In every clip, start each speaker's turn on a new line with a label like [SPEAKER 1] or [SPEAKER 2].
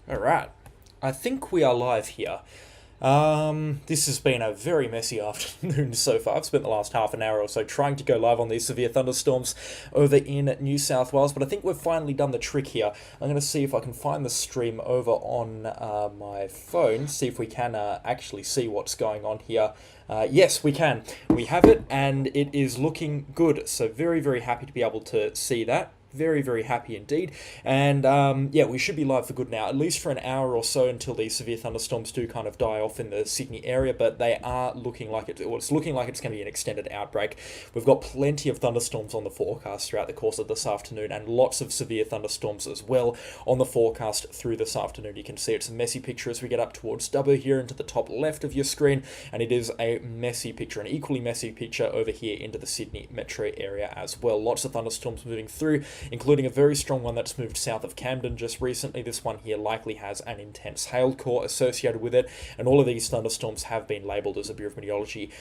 [SPEAKER 1] All right. I think we are live here. This has been a very messy afternoon so far. I've spent the last half an hour or so trying to go live on these severe thunderstorms over in New South Wales, but I think we've finally done the trick here. I'm going to see if I can find the stream over on my phone, see if we can actually see what's going on here. Yes, we can. We have it, and it is looking good. So very, very happy to be able to see that. Very, very happy indeed. And yeah, we should be live for good now, at least for an hour or so until these severe thunderstorms do kind of die off in the Sydney area. But they are looking like it's looking like it's going to be an extended outbreak. We've got plenty of thunderstorms on the forecast throughout the course of this afternoon, and lots of severe thunderstorms as well on the forecast through this afternoon. You can see it's a messy picture as we get up towards Dubbo here into the top left of your screen, and it is a messy picture, an equally messy picture over here into the Sydney metro area as well. Lots of thunderstorms moving through, including a very strong one that's moved south of Camden just recently. This one here likely has an intense hail core associated with it, and all of these thunderstorms have been labelled as a Bureau of Meteorology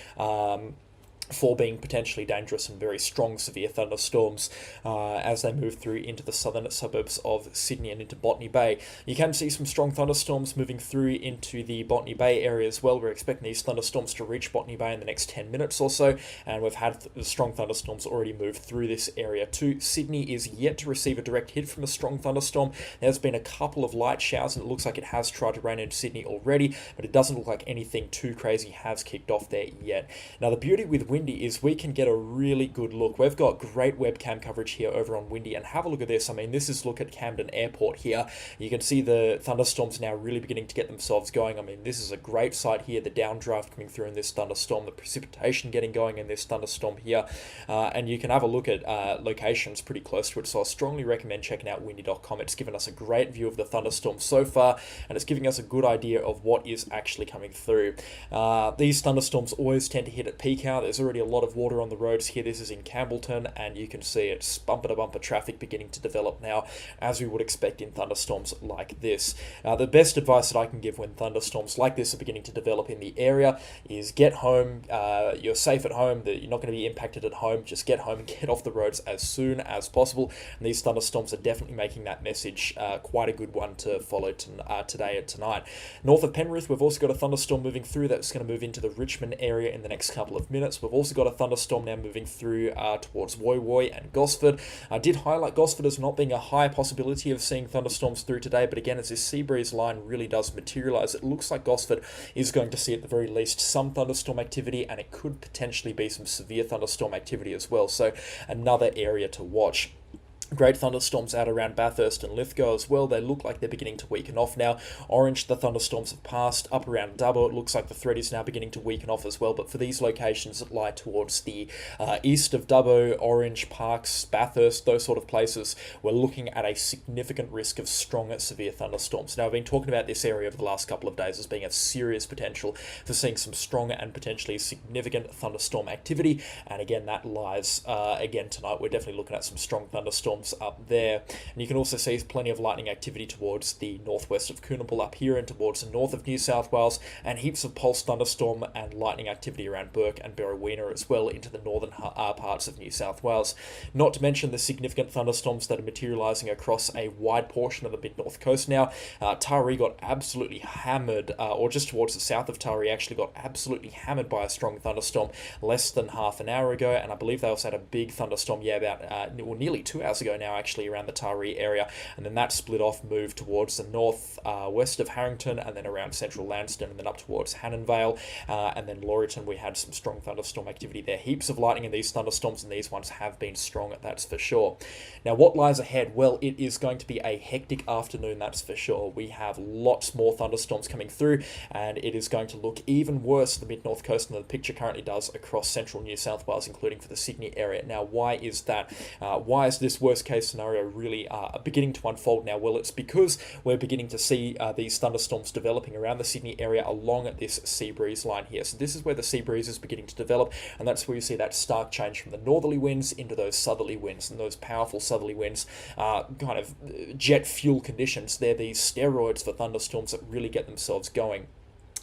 [SPEAKER 1] for being potentially dangerous and very strong severe thunderstorms as they move through into the southern suburbs of Sydney and into Botany Bay. You can see some strong thunderstorms moving through into the Botany Bay area as well. We're expecting these thunderstorms to reach Botany Bay in the next 10 minutes or so, and we've had the strong thunderstorms already move through this area too. Sydney is yet to receive a direct hit from a strong thunderstorm. There's been a couple of light showers, and it looks like it has tried to rain into Sydney already, but it doesn't look like anything too crazy has kicked off there yet. Now, the beauty with Windy is we can get a really good look. We've got great webcam coverage here over on Windy, and have a look at this. I mean, this is look at Camden Airport here. You can see the thunderstorms now really beginning to get themselves going. I mean, this is a great sight here, the downdraft coming through in this thunderstorm, the precipitation getting going in this thunderstorm here, and you can have a look at locations pretty close to it, so I strongly recommend checking out windy.com. It's given us a great view of the thunderstorm so far, and it's giving us a good idea of what is actually coming through. These thunderstorms always tend to hit at peak hour. There's already a lot of water on the roads here. This is in Campbellton, and you can see it's bumper-to-bumper traffic beginning to develop now, as we would expect in thunderstorms like this. The best advice that I can give when thunderstorms like this are beginning to develop in the area is get home. You're safe at home, that you're not going to be impacted at home. Just get home and get off the roads as soon as possible. And these thunderstorms are definitely making that message quite a good one to follow today and tonight. North of Penrith, we've also got a thunderstorm moving through that's going to move into the Richmond area in the next couple of minutes. We've also got a thunderstorm now moving through towards Woy Woy and Gosford. I did highlight Gosford as not being a high possibility of seeing thunderstorms through today, but again, as this sea breeze line really does materialise, it looks like Gosford is going to see at the very least some thunderstorm activity, and it could potentially be some severe thunderstorm activity as well, so another area to watch. Great thunderstorms out around Bathurst and Lithgow as well. They look like they're beginning to weaken off now. Orange, the thunderstorms have passed. Up around Dubbo, it looks like the threat is now beginning to weaken off as well. But for these locations that lie towards the east of Dubbo, Orange, Parks, Bathurst, those sort of places, we're looking at a significant risk of strong severe thunderstorms. Now, I've been talking about this area over the last couple of days as being a serious potential for seeing some strong and potentially significant thunderstorm activity. And again, that lies again tonight. We're definitely looking at some strong thunderstorms up there, and you can also see plenty of lightning activity towards the northwest of Coonamble up here and towards the north of New South Wales, and heaps of pulse thunderstorm and lightning activity around Burke and Berowina as well into the northern parts of New South Wales. Not to mention the significant thunderstorms that are materialising across a wide portion of the mid-north coast now. Taree got absolutely hammered, or just towards the south of Taree actually got absolutely hammered by a strong thunderstorm less than half an hour ago, and I believe they also had a big thunderstorm about nearly 2 hours ago now actually around the Taree area, and then that split off, moved towards the north west of Harrington, and then around central Lansdowne, and then up towards Hannonvale, and then Laurieton. We had some strong thunderstorm activity there. Heaps of lightning in these thunderstorms, and these ones have been strong, that's for sure. Now, what lies ahead? Well, it is going to be a hectic afternoon, that's for sure. We have lots more thunderstorms coming through, and it is going to look even worse the mid-north coast than the picture currently does across central New South Wales, including for the Sydney area. Now, why is that? Why is this worst case scenario really beginning to unfold now? Well, it's because we're beginning to see these thunderstorms developing around the Sydney area along this sea breeze line here. So this is where the sea breeze is beginning to develop, and that's where you see that stark change from the northerly winds into those southerly winds, and those powerful southerly winds kind of jet fuel conditions. They're these steroids for thunderstorms that really get themselves going.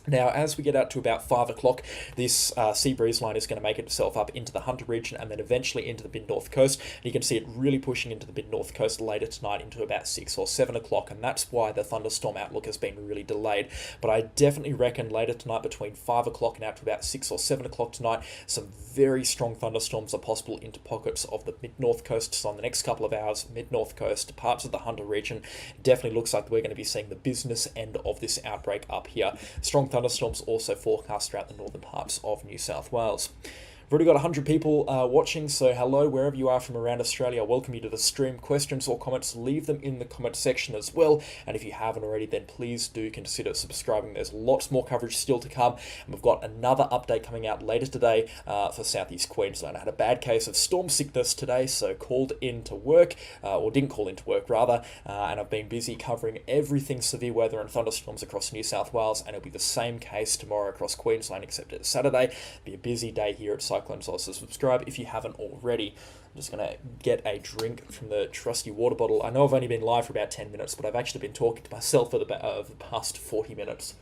[SPEAKER 1] Now, as we get out to about 5 o'clock, this sea breeze line is going to make itself up into the Hunter region and then eventually into the mid-north coast. And you can see it really pushing into the mid-north coast later tonight into about 6 or 7 o'clock, and that's why the thunderstorm outlook has been really delayed. But I definitely reckon later tonight, between 5 o'clock and out to about 6 or 7 o'clock tonight, some very strong thunderstorms are possible into pockets of the mid-north coast. So on the next couple of hours, mid-north coast, parts of the Hunter region, definitely looks like we're going to be seeing the business end of this outbreak up here. Strong thunderstorms also forecast throughout the northern parts of New South Wales. We've already got 100 people watching, so hello, wherever you are from around Australia, welcome you to the stream. Questions or comments, leave them in the comment section as well. And if you haven't already, then please do consider subscribing. There's lots more coverage still to come. And we've got another update coming out later today for southeast Queensland. I had a bad case of storm sickness today, so called in to work, or didn't call in to work rather, and I've been busy covering everything severe weather and thunderstorms across New South Wales, and it'll be the same case tomorrow across Queensland, except it's Saturday. It'll be a busy day here at CyclonesOZ, so subscribe if you haven't already. I'm just going to get a drink from the trusty water bottle. I know I've only been live for about 10 minutes, but I've actually been talking to myself for the past 40 minutes.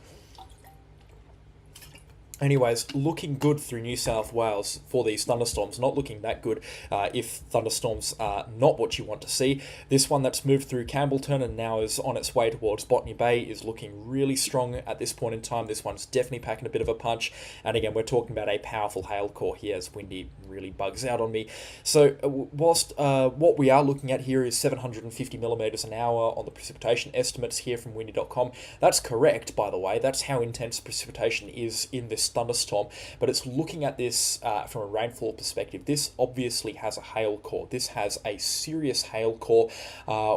[SPEAKER 1] Anyways, looking good through New South Wales for these thunderstorms. Not looking that good if thunderstorms are not what you want to see. This one that's moved through Campbellton and now is on its way towards Botany Bay is looking really strong at this point in time. This one's definitely packing a bit of a punch. And again, we're talking about a powerful hail core here as windy really bugs out on me. So whilst what we are looking at here is 750 millimeters an hour on the precipitation estimates here from windy.com. That's correct, by the way. That's how intense precipitation is in this thunderstorm, but it's looking at this from a rainfall perspective. This obviously has a hail core. This has a serious hail core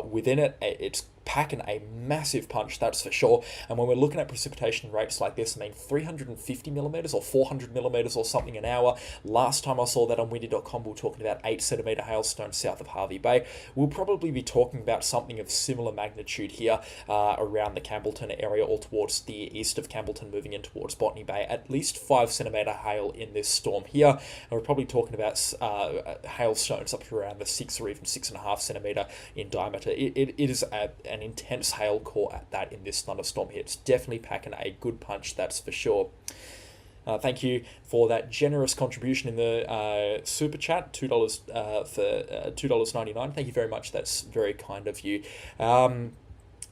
[SPEAKER 1] within it. It's packing a massive punch, that's for sure. And when we're looking at precipitation rates like this, I mean 350 millimeters or 400 millimeters or something an hour. Last time I saw that on windy.com, we were talking about 8 centimeter hailstones south of Hervey Bay. We'll probably be talking about something of similar magnitude here around the Campbellton area or towards the east of Campbellton, moving in towards Botany Bay. At least 5 centimeter hail in this storm here. And we're probably talking about hailstones up to around the 6 or even 6.5 centimeter in diameter. It is an intense hail core at that in this thunderstorm here. It's definitely packing a good punch, that's for sure. Thank you for that generous contribution in the super chat, $2 for $2.99. Thank you very much. That's very kind of you.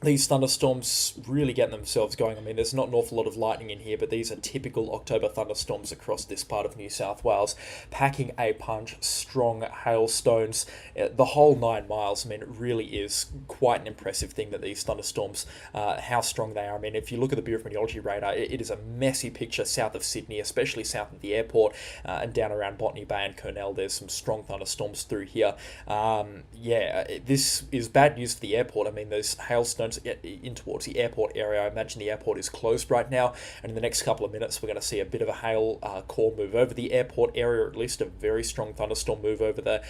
[SPEAKER 1] These thunderstorms really getting themselves going. I mean, there's not an awful lot of lightning in here, but these are typical October thunderstorms across this part of New South Wales, packing a punch, strong hailstones, the whole 9 miles. I mean, it really is quite an impressive thing that these thunderstorms, how strong they are. I mean, if you look at the Bureau of Meteorology radar, it is a messy picture south of Sydney, especially south of the airport, and down around Botany Bay and Kurnell. There's some strong thunderstorms through here. This is bad news for the airport. I mean, those hailstones get in towards the airport area. I imagine the airport is closed right now, and in the next couple of minutes we're going to see a bit of a hail core move over the airport area, or at least a very strong thunderstorm move over the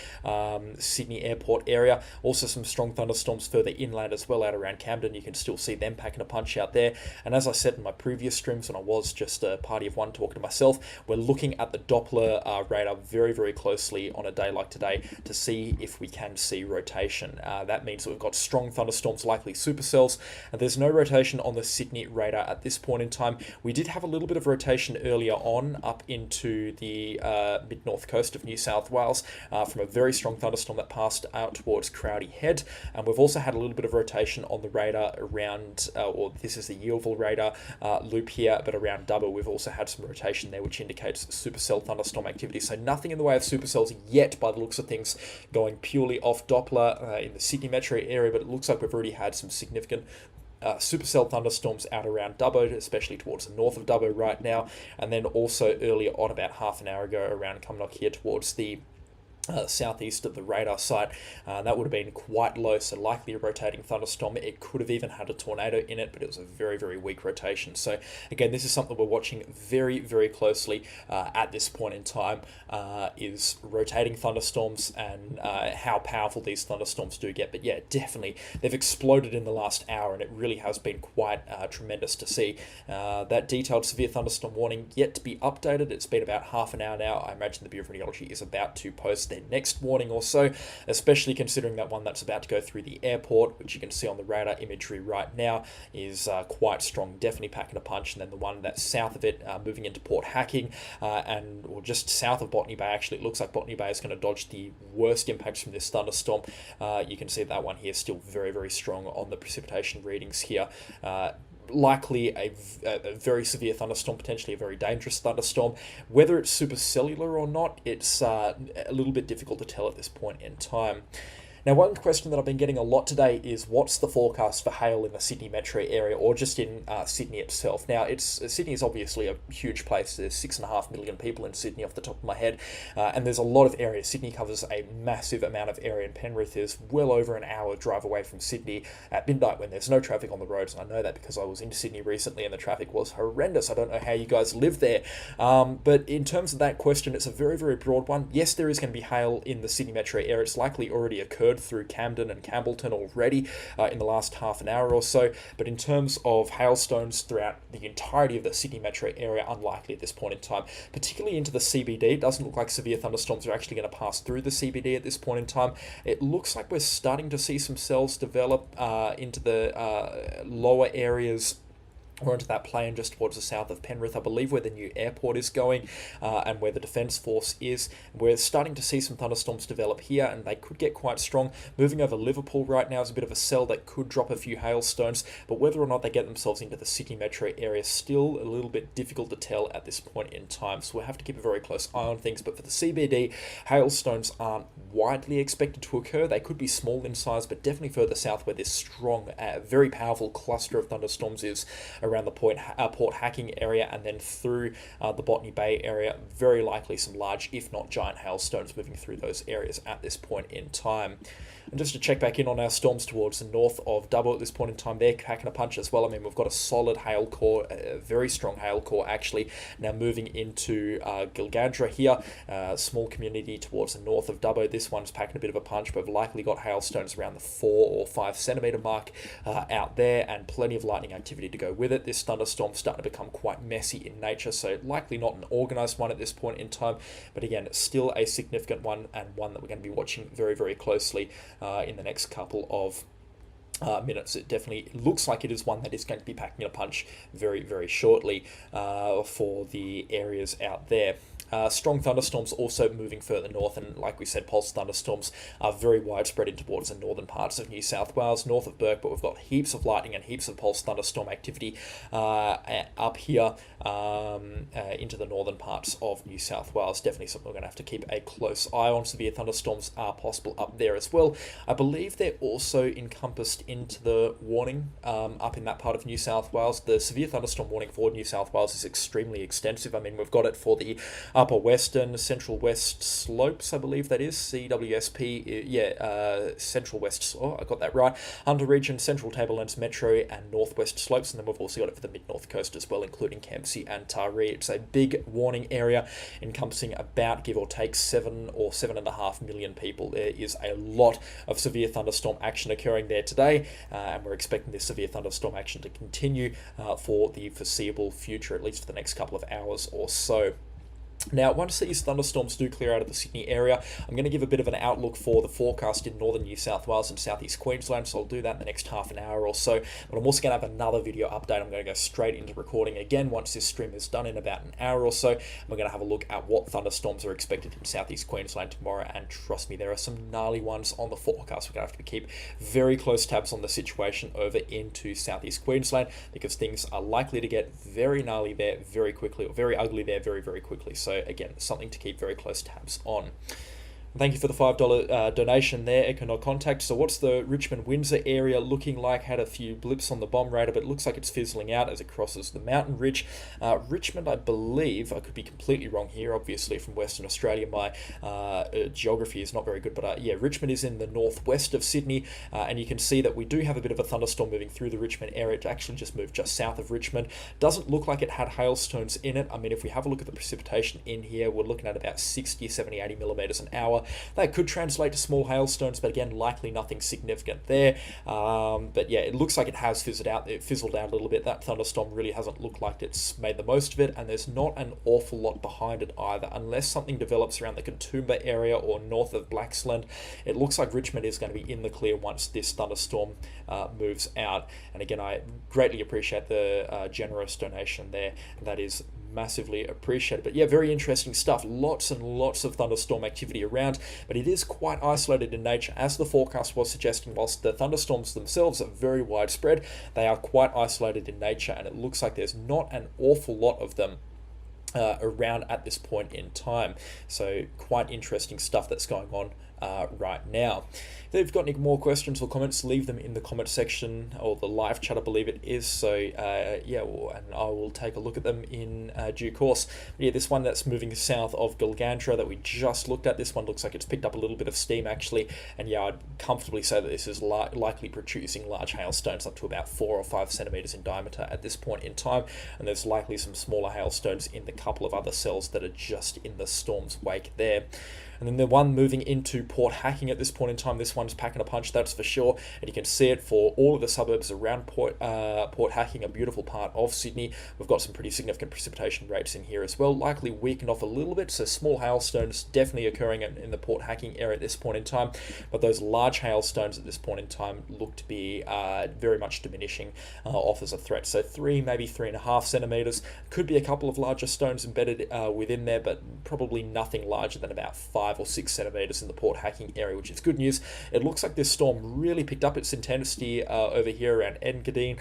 [SPEAKER 1] Sydney airport area. Also some strong thunderstorms further inland as well, out around Camden. You can still see them packing a punch out there. And as I said in my previous streams when I was just a party of one talking to myself, we're looking at the Doppler radar very, very closely on a day like today to see if we can see rotation. That means that we've got strong thunderstorms, likely supercells. And there's no rotation on the Sydney radar at this point in time. We did have a little bit of rotation earlier on up into the mid-north coast of New South Wales from a very strong thunderstorm that passed out towards Crowdy Head. And we've also had a little bit of rotation on the radar around, or this is the Yeovil radar loop here, but around Dubbo we've also had some rotation there, which indicates supercell thunderstorm activity. So nothing in the way of supercells yet by the looks of things, going purely off Doppler in the Sydney metro area, but it looks like we've already had some significant supercell thunderstorms out around Dubbo, especially towards the north of Dubbo right now, and then also earlier on, about half an hour ago, around Cumnock here towards the southeast of the radar site. That would have been quite low, so likely a rotating thunderstorm. It could have even had a tornado in it, but it was a very, very weak rotation. So again, this is something we're watching very, very closely at this point in time, is rotating thunderstorms and how powerful these thunderstorms do get. But yeah, definitely they've exploded in the last hour, and it really has been quite tremendous to see. That detailed severe thunderstorm warning yet to be updated. It's been about half an hour now. I imagine the Bureau of Meteorology is about to post their next warning or so, especially considering that one that's about to go through the airport, which you can see on the radar imagery right now, is quite strong, definitely packing a punch. And then the one that's south of it, moving into Port Hacking, or just south of Botany Bay, actually, it looks like Botany Bay is going to dodge the worst impacts from this thunderstorm. You can see that one here still very, very strong on the precipitation readings here. Likely a very severe thunderstorm, potentially a very dangerous thunderstorm. Whether it's supercellular or not, it's a little bit difficult to tell at this point in time. Now, one question that I've been getting a lot today is what's the forecast for hail in the Sydney metro area, or just in Sydney itself? Now, Sydney is obviously a huge place. There's 6.5 million people in Sydney off the top of my head, and there's a lot of area. Sydney covers a massive amount of area, and Penrith is well over an hour drive away from Sydney at midnight when there's no traffic on the roads. And I know that because I was in Sydney recently and the traffic was horrendous. I don't know how you guys live there. But in terms of that question, it's a very, very broad one. Yes, there is going to be hail in the Sydney metro area. It's likely already occurred through Camden and Campbellton already in the last half an hour or so, but in terms of hailstones throughout the entirety of the Sydney metro area, unlikely at this point in time, particularly into the CBD. It doesn't look like severe thunderstorms are actually going to pass through the CBD at this point in time. It looks like we're starting to see some cells develop into the lower areas, or into that plain just towards the south of Penrith, I believe, where the new airport is going, and where the Defence Force is. We're starting to see some thunderstorms develop here, and they could get quite strong. Moving over Liverpool right now is a bit of a cell that could drop a few hailstones, but whether or not they get themselves into the Sydney metro area, still a little bit difficult to tell at this point in time. So we'll have to keep a very close eye on things. But for the CBD, hailstones aren't widely expected to occur. They could be small in size, but definitely further south where this strong, very powerful cluster of thunderstorms is around the Port Hacking area, and then through the Botany Bay area. Very likely some large, if not giant, hailstones moving through those areas at this point in time. And just to check back in on our storms towards the north of Dubbo at this point in time, they're packing a punch as well. I mean, we've got a solid hail core, a very strong hail core actually, now moving into Gilgandra here, small community towards the north of Dubbo. This one's packing a bit of a punch, but we've likely got hailstones around the 4 or 5 centimetre mark out there, and plenty of lightning activity to go with it. This thunderstorm's starting to become quite messy in nature, so likely not an organised one at this point in time, but again, still a significant one, and one that we're going to be watching very, very closely in the next couple of minutes. It definitely looks like it is one that is going to be packing a punch very, very shortly for the areas out there. Strong thunderstorms also moving further north, and like we said, pulse thunderstorms are very widespread in towards the northern parts of New South Wales, north of Bourke, but we've got heaps of lightning and heaps of pulse thunderstorm activity up here into the northern parts of New South Wales. Definitely something we're going to have to keep a close eye on. Severe thunderstorms are possible up there as well. I believe they're also encompassed into the warning up in that part of New South Wales. The severe thunderstorm warning for New South Wales is extremely extensive. I mean, we've got it for the upper western, central west slopes, I believe that is, CWSP, central west, I got that right, Hunter region, central tablelands, metro and northwest slopes, and then we've also got it for the mid-north coast as well, including Kempsey and Taree. It's a big warning area encompassing about, give or take, 7 or 7.5 million people. There is a lot of severe thunderstorm action occurring there today, and we're expecting this severe thunderstorm action to continue for the foreseeable future, at least for the next couple of hours or so. Now, once these thunderstorms do clear out of the Sydney area, I'm going to give a bit of an outlook for the forecast in northern New South Wales and southeast Queensland, so I'll do that in the next half an hour or so. But I'm also going to have another video update. I'm going to go straight into recording again once this stream is done in about an hour or so. We're going to have a look at what thunderstorms are expected in southeast Queensland tomorrow, and trust me, there are some gnarly ones on the forecast. We're going to have to keep very close tabs on the situation over into southeast Queensland, because things are likely to get very gnarly there very quickly, or very ugly there very, very quickly. So again, something to keep very close tabs on. Thank you for the $5 donation there, Econo Contact. So what's the Richmond-Windsor area looking like? Had a few blips on the bomb radar, but it looks like it's fizzling out as it crosses the mountain ridge. Richmond, I believe, I could be completely wrong here, obviously from Western Australia, my geography is not very good, but yeah, Richmond is in the northwest of Sydney, and you can see that we do have a bit of a thunderstorm moving through the Richmond area. It actually just moved just south of Richmond. Doesn't look like it had hailstones in it. I mean, if we have a look at the precipitation in here, we're looking at about 60, 70, 80 millimeters an hour. That could translate to small hailstones, but again, likely nothing significant there. But yeah, it looks like it has fizzled out. It fizzled out a little bit. That thunderstorm really hasn't looked like it's made the most of it, and there's not an awful lot behind it either, unless something develops around the Katoomba area or north of Blaxland. It looks like Richmond is going to be in the clear once this thunderstorm moves out. And again, I greatly appreciate the generous donation there. That is massively appreciated. But yeah, very interesting stuff. Lots and lots of thunderstorm activity around, but it is quite isolated in nature, as the forecast was suggesting. Whilst the thunderstorms themselves are very widespread, they are quite isolated in nature, and it looks like there's not an awful lot of them around at this point in time. So quite interesting stuff that's going on right now. If you've got any more questions or comments, leave them in the comment section or the live chat, I believe it is. So yeah, and I will take a look at them in due course. But yeah, this one that's moving south of Gilgandra that we just looked at, this one looks like it's picked up a little bit of steam actually, and yeah, I'd comfortably say that this is likely producing large hailstones up to about 4 or 5 centimeters in diameter at this point in time, and there's likely some smaller hailstones in the couple of other cells that are just in the storm's wake there. And then the one moving into Port Hacking at this point in time, this one's packing a punch, that's for sure. And you can see it for all of the suburbs around Port Hacking, a beautiful part of Sydney. We've got some pretty significant precipitation rates in here as well, likely weakened off a little bit. So small hailstones definitely occurring in the Port Hacking area at this point in time. But those large hailstones at this point in time look to be very much diminishing off as a threat. So 3, maybe 3.5 centimeters. Could be a couple of larger stones embedded within there, but probably nothing larger than about 5 or 6 centimeters in the Port Hacking area, which is good news. It looks like this storm really picked up its intensity over here around Engadine.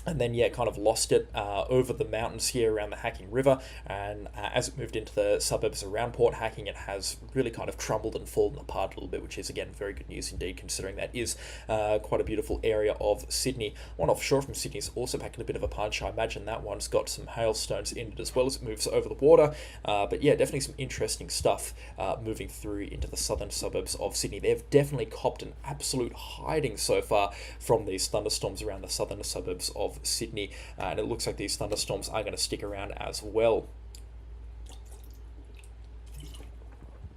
[SPEAKER 1] And then, yeah, kind of lost it over the mountains here around the Hacking River. And as it moved into the suburbs around Port Hacking, it has really kind of crumbled and fallen apart a little bit, which is, again, very good news indeed, considering that is quite a beautiful area of Sydney. One offshore from Sydney is also packing a bit of a punch. I imagine that one's got some hailstones in it as well as it moves over the water. But, yeah, definitely some interesting stuff moving through into the southern suburbs of Sydney. They've definitely copped an absolute hiding so far from these thunderstorms around the southern suburbs of Sydney, and it looks like these thunderstorms are going to stick around as well.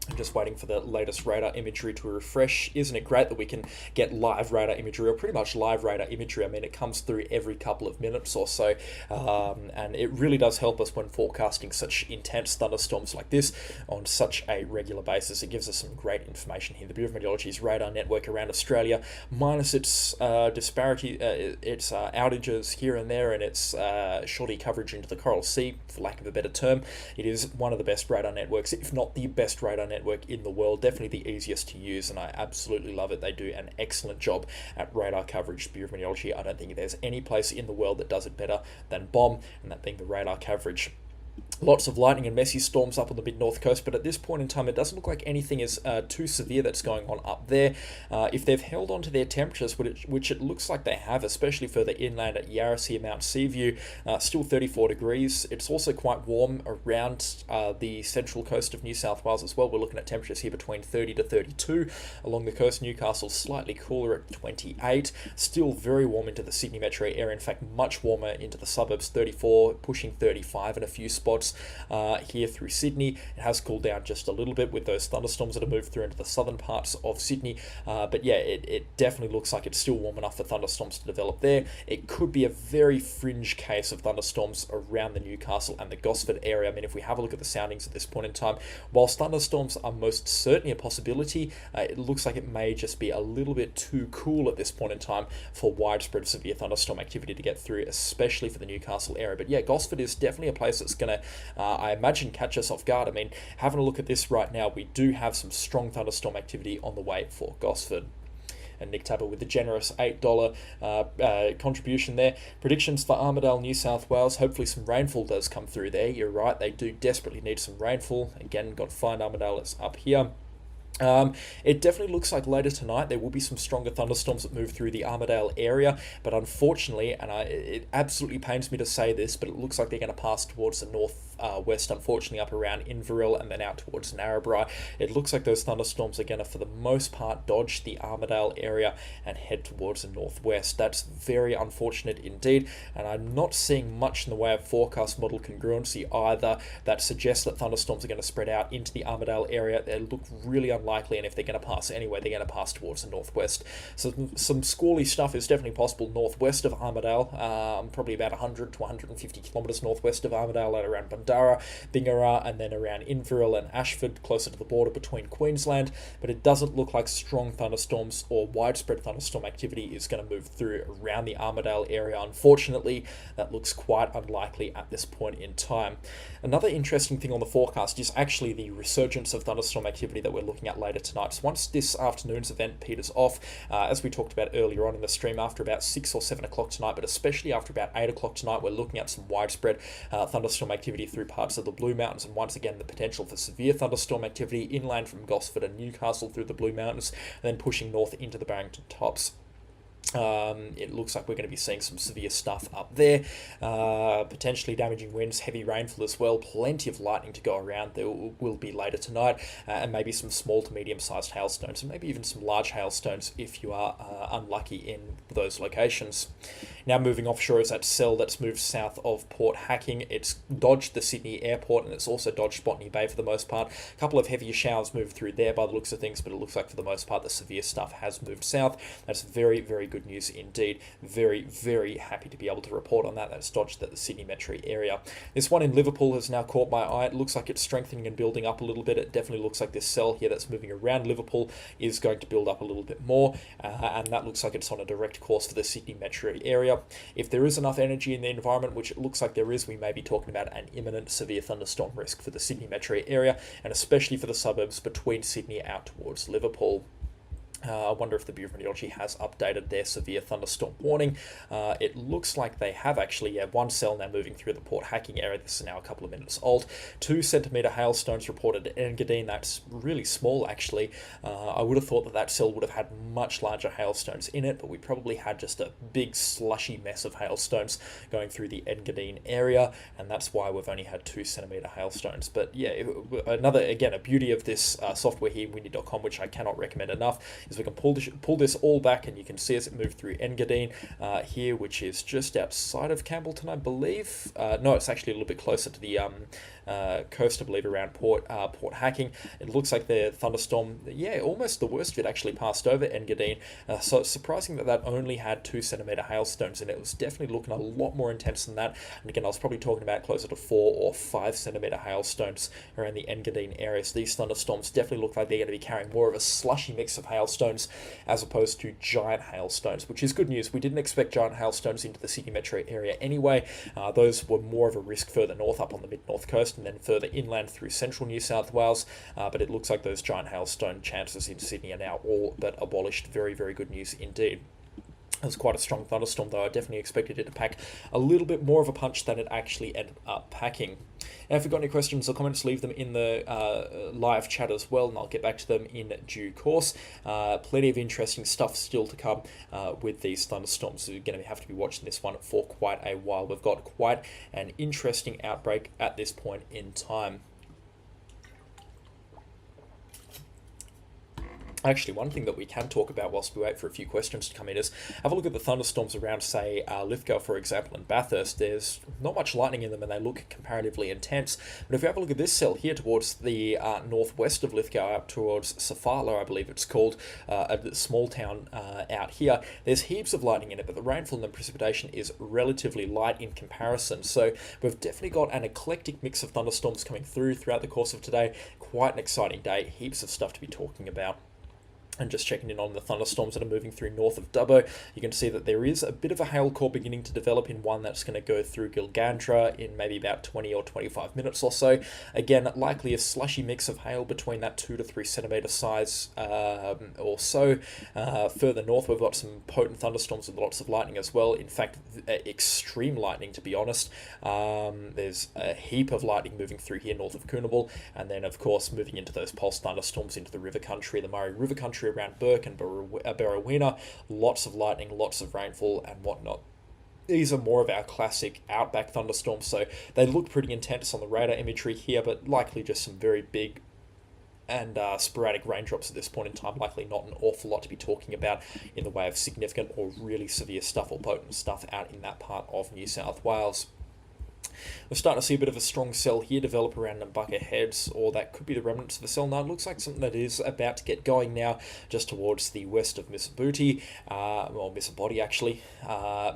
[SPEAKER 1] I'm just waiting for the latest radar imagery to refresh. Isn't it great that we can get live radar imagery, or pretty much live radar imagery? I mean, it comes through every couple of minutes or so, and it really does help us when forecasting such intense thunderstorms like this on such a regular basis. It gives us some great information here. The Bureau of Meteorology's radar network around Australia, minus its disparity, its outages here and there, and its shoddy coverage into the Coral Sea, for lack of a better term, it is one of the best radar networks, if not the best radar network in the world, definitely the easiest to use, and I absolutely love it. They do an excellent job at radar coverage. Bureau of Meteorology, I don't think there's any place in the world that does it better than BOM, and that being the radar coverage. Lots of lightning and messy storms up on the mid-north coast, but at this point in time, it doesn't look like anything is too severe that's going on up there. If they've held on to their temperatures, which it looks like they have, especially further inland at Yarra Sea, Mount Seaview, still 34 degrees. It's also quite warm around the central coast of New South Wales as well. We're looking at temperatures here between 30 to 32. Along the coast, Newcastle slightly cooler at 28. Still very warm into the Sydney metro area. In fact, much warmer into the suburbs, 34, pushing 35 in a few spots. Here through Sydney. It has cooled down just a little bit with those thunderstorms that have moved through into the southern parts of Sydney, but yeah, it definitely looks like it's still warm enough for thunderstorms to develop there. It could be a very fringe case of thunderstorms around the Newcastle and the Gosford area. I mean, if we have a look at the soundings at this point in time, whilst thunderstorms are most certainly a possibility, it looks like it may just be a little bit too cool at this point in time for widespread severe thunderstorm activity to get through, especially for the Newcastle area. But yeah, Gosford is definitely a place that's going to I imagine catch us off guard. I mean, having a look at this right now, we do have some strong thunderstorm activity on the way for Gosford. And Nick Tapper with the generous $8 contribution there. Predictions for Armidale, New South Wales. Hopefully some rainfall does come through there. You're right, they do desperately need some rainfall. Again, got to find Armidale, it's up here. It definitely looks like later tonight there will be some stronger thunderstorms that move through the Armidale area, but unfortunately, and it absolutely pains me to say this, but it looks like they're going to pass towards the north west, unfortunately, up around Inverell and then out towards Narrabri. It looks like those thunderstorms are going to, for the most part, dodge the Armidale area and head towards the northwest. That's very unfortunate indeed, and I'm not seeing much in the way of forecast model congruency either that suggests that thunderstorms are going to spread out into the Armidale area. They look really unlikely, and if they're going to pass anyway, they're going to pass towards the northwest. So some squally stuff is definitely possible northwest of Armidale, probably about 100 to 150 kilometres northwest of Armidale at around Bundarra, Bingara, and then around Inverell and Ashford, closer to the border between Queensland. But it doesn't look like strong thunderstorms or widespread thunderstorm activity is going to move through around the Armidale area. Unfortunately, that looks quite unlikely at this point in time. Another interesting thing on the forecast is actually the resurgence of thunderstorm activity that we're looking at later tonight. So once this afternoon's event peters off, as we talked about earlier on in the stream, after about 6 or 7 o'clock tonight, but especially after about 8 o'clock tonight, we're looking at some widespread thunderstorm activity through parts of the Blue Mountains, and once again the potential for severe thunderstorm activity inland from Gosford and Newcastle through the Blue Mountains, and then pushing north into the Barrington Tops. It looks like we're going to be seeing some severe stuff up there, potentially damaging winds, heavy rainfall as well, plenty of lightning to go around. There will be later tonight, and maybe some small to medium-sized hailstones, and maybe even some large hailstones if you are unlucky in those locations. Now moving offshore is that cell that's moved south of Port Hacking. It's dodged the Sydney airport, and it's also dodged Botany Bay for the most part. A couple of heavier showers moved through there by the looks of things, but it looks like for the most part the severe stuff has moved south. That's very, very good news indeed. Very, very happy to be able to report on that. That's dodged at the Sydney metro area. This one in Liverpool has now caught my eye. It looks like it's strengthening and building up a little bit. It definitely looks like this cell here that's moving around Liverpool is going to build up a little bit more, and that looks like it's on a direct course for the Sydney metro area. If there is enough energy in the environment, which it looks like there is, we may be talking about an imminent severe thunderstorm risk for the Sydney metro area, and especially for the suburbs between Sydney out towards Liverpool. I wonder if the Bureau of Meteorology has updated their severe thunderstorm warning. It looks like they have actually. One cell now moving through the Port Hacking area. This is now a couple of minutes old. 2 centimetre hailstones reported at Engadine. That's really small, actually. I would have thought that that cell would have had much larger hailstones in it, but we probably had just a big slushy mess of hailstones going through the Engadine area, and that's why we've only had 2 centimetre hailstones. But yeah, a beauty of this software here, windy.com, which I cannot recommend enough, is we can pull this all back, and you can see as it moved through Engadine here, which is just outside of Campbellton, I believe. No, it's actually a little bit closer to the coast, I believe, around Port Hacking. It looks like the thunderstorm, almost the worst of it actually passed over Engadine. So it's surprising that only had 2 centimetre hailstones in it. It was definitely looking a lot more intense than that. And again, I was probably talking about closer to 4 or 5 centimetre hailstones around the Engadine area. So these thunderstorms definitely look like they're going to be carrying more of a slushy mix of hailstones as opposed to giant hailstones, which is good news. We didn't expect giant hailstones into the Sydney metro area anyway. Those were more of a risk further north up on the mid-north coast and then further inland through central New South Wales. But it looks like those giant hailstone chances in Sydney are now all but abolished. Very, very good news indeed. It was quite a strong thunderstorm, though. I definitely expected it to pack a little bit more of a punch than it actually ended up packing. Now, if you've got any questions or comments, leave them in the live chat as well, and I'll get back to them in due course. Plenty of interesting stuff still to come with these thunderstorms. So you're going to have to be watching this one for quite a while. We've got quite an interesting outbreak at this point in time. Actually, one thing that we can talk about whilst we wait for a few questions to come in is have a look at the thunderstorms around, say, Lithgow, for example, and Bathurst. There's not much lightning in them, and they look comparatively intense. But if you have a look at this cell here towards the northwest of Lithgow, up towards Safala, I believe it's called, a small town out here, there's heaps of lightning in it, but the rainfall and the precipitation is relatively light in comparison. So we've definitely got an eclectic mix of thunderstorms coming throughout the course of today. Quite an exciting day. Heaps of stuff to be talking about. And just checking in on the thunderstorms that are moving through north of Dubbo, you can see that there is a bit of a hail core beginning to develop in one that's going to go through Gilgandra in maybe about 20 or 25 minutes or so. Again, likely a slushy mix of hail between that 2 to 3 centimetre size or so. Further north, we've got some potent thunderstorms with lots of lightning as well. In fact, extreme lightning, to be honest. There's a heap of lightning moving through here north of Coonable, and then, of course, moving into those pulse thunderstorms into the river country, the Murray River country around Burke and Barrowina. Lots of lightning, lots of rainfall and whatnot. These are more of our classic outback thunderstorms, so they look pretty intense on the radar imagery here, but likely just some very big and sporadic raindrops at this point in time. Likely not an awful lot to be talking about in the way of significant or really severe stuff or potent stuff out in that part of New South Wales. We're starting to see a bit of a strong cell here develop around Nambucca Heads, or that could be the remnants of the cell. Now it looks like something that is about to get going now, just towards the west of Missabooti, or Missabody actually,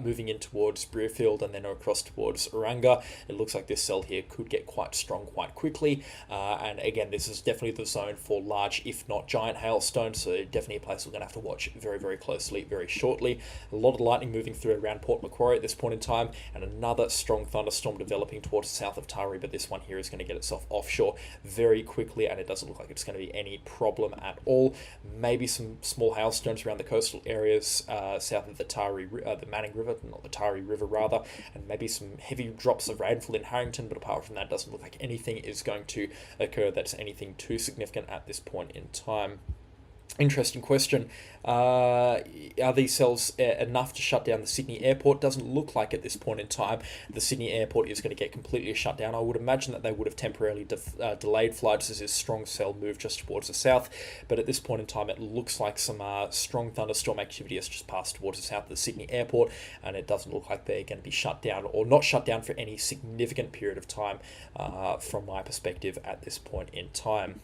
[SPEAKER 1] moving in towards Breerfield and then across towards Oranga. It looks like this cell here could get quite strong quite quickly, and again, this is definitely the zone for large, if not giant hailstones, so definitely a place we're going to have to watch very, very closely very shortly. A lot of lightning moving through around Port Macquarie at this point in time, and another strong thunderstorm developing towards the south of Taree, but this one here is going to get itself offshore very quickly, and it doesn't look like it's going to be any problem at all. Maybe some small hailstones around the coastal areas south of the Taree, the Manning River, not the Taree River rather, and maybe some heavy drops of rainfall in Harrington, but apart from that, it doesn't look like anything is going to occur that's anything too significant at this point in time. Interesting question. Are these cells enough to shut down the Sydney airport? Doesn't look like at this point in time the Sydney airport is going to get completely shut down. I would imagine that they would have temporarily delayed flights as this strong cell moved just towards the south, but at this point in time it looks like some strong thunderstorm activity has just passed towards the south of the Sydney airport, and it doesn't look like they're going to be shut down or not shut down for any significant period of time from my perspective at this point in time.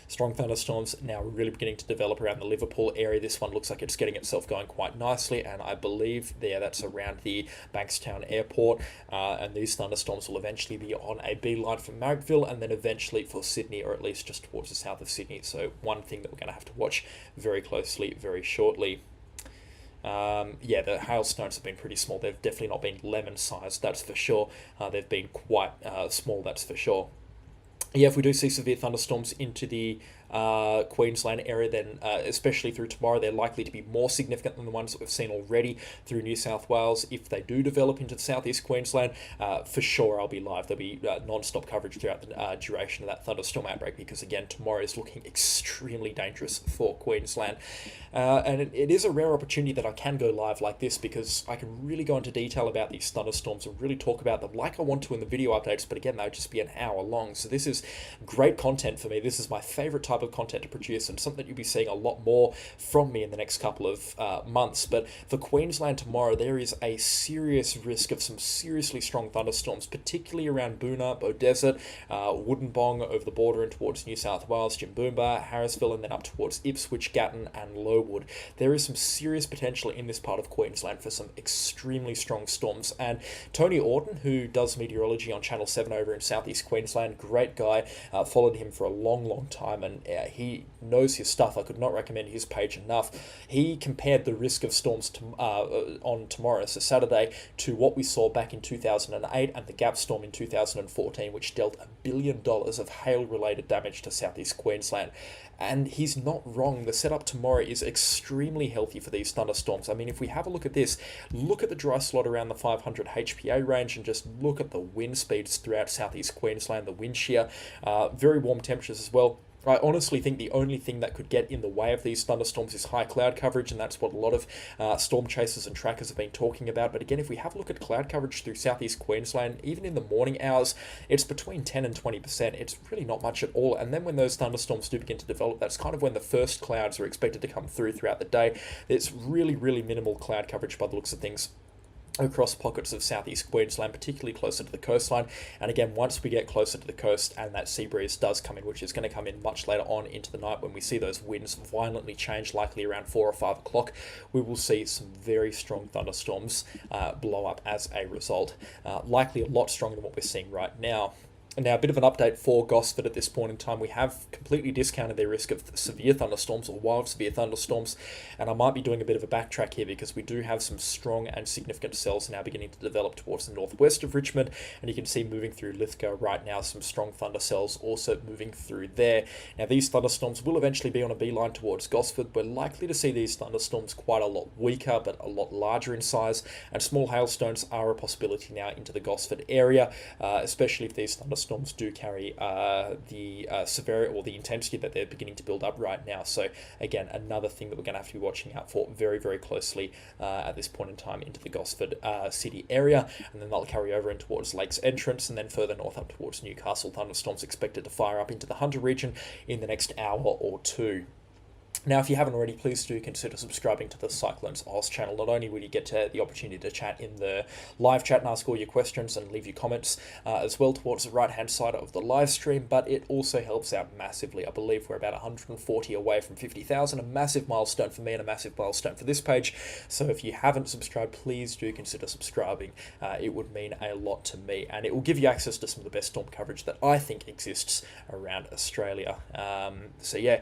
[SPEAKER 1] Strong thunderstorms now really beginning to develop around the Liverpool area. This one looks like it's getting itself going quite nicely, and I believe that's around the Bankstown airport, and these thunderstorms will eventually be on a beeline for Marrickville and then eventually for Sydney, or at least just towards the south of Sydney. So one thing that we're going to have to watch very closely very shortly. The hailstones have been pretty small. They've definitely not been lemon sized, that's for sure. They've been quite small, that's for sure. Yeah, if we do see severe thunderstorms into the Queensland area, then especially through tomorrow, they're likely to be more significant than the ones that we've seen already through New South Wales. If they do develop into southeast Queensland, for sure I'll be live. There'll be non-stop coverage throughout the duration of that thunderstorm outbreak, because again, tomorrow is looking extremely dangerous for Queensland. And it is a rare opportunity that I can go live like this, because I can really go into detail about these thunderstorms and really talk about them like I want to in the video updates, but again, they'll just be an hour long. So this is great content for me. This is my favorite type of content to produce, and something that you'll be seeing a lot more from me in the next couple of months. But for Queensland tomorrow, there is a serious risk of some seriously strong thunderstorms, particularly around Boonah, Beaudesert, Wollongong over the border and towards New South Wales, Jimboomba, Harrisville, and then up towards Ipswich, Gatton and Lowood. There is some serious potential in this part of Queensland for some extremely strong storms, and Tony Orton, who does meteorology on Channel 7 over in southeast Queensland, great guy, followed him for a long time, and he knows his stuff. I could not recommend his page enough. He compared the risk of storms on tomorrow, so Saturday, to what we saw back in 2008 and the Gap storm in 2014, which dealt $1 billion of hail-related damage to southeast Queensland. And he's not wrong. The setup tomorrow is extremely healthy for these thunderstorms. I mean, if we have a look at this, look at the dry slot around the 500 HPA range and just look at the wind speeds throughout southeast Queensland, the wind shear, very warm temperatures as well. I honestly think the only thing that could get in the way of these thunderstorms is high cloud coverage, and that's what a lot of storm chasers and trackers have been talking about. But again, if we have a look at cloud coverage through southeast Queensland, even in the morning hours, it's between 10 and 20%. It's really not much at all. And then when those thunderstorms do begin to develop, that's kind of when the first clouds are expected to come through throughout the day. It's really minimal cloud coverage by the looks of things across pockets of southeast Queensland, particularly closer to the coastline. And again, once we get closer to the coast and that sea breeze does come in, which is going to come in much later on into the night when we see those winds violently change, likely around 4 or 5 o'clock, we will see some very strong thunderstorms blow up as a result, likely a lot stronger than what we're seeing right now. Now, a bit of an update for Gosford at this point in time. We have completely discounted their risk of severe thunderstorms or wild severe thunderstorms, and I might be doing a bit of a backtrack here because we do have some strong and significant cells now beginning to develop towards the northwest of Richmond, and you can see moving through Lithgow right now some strong thunder cells also moving through there. Now, these thunderstorms will eventually be on a beeline towards Gosford. We're likely to see these thunderstorms quite a lot weaker, but a lot larger in size, and small hailstones are a possibility now into the Gosford area, especially if these thunderstorms do carry the severity or the intensity that they're beginning to build up right now. So again, another thing that we're going to have to be watching out for very, very closely at this point in time into the Gosford city area, and then they'll carry over in towards Lakes Entrance, and then further north up towards Newcastle. Thunderstorms expected to fire up into the Hunter region in the next hour or two. Now, if you haven't already, please do consider subscribing to the CyclonesOZ channel. Not only will you get the opportunity to chat in the live chat and ask all your questions and leave your comments as well towards the right-hand side of the live stream, but it also helps out massively. I believe we're about 140 away from 50,000, a massive milestone for me and a massive milestone for this page. So if you haven't subscribed, please do consider subscribing. It would mean a lot to me, and it will give you access to some of the best storm coverage that I think exists around Australia. So yeah,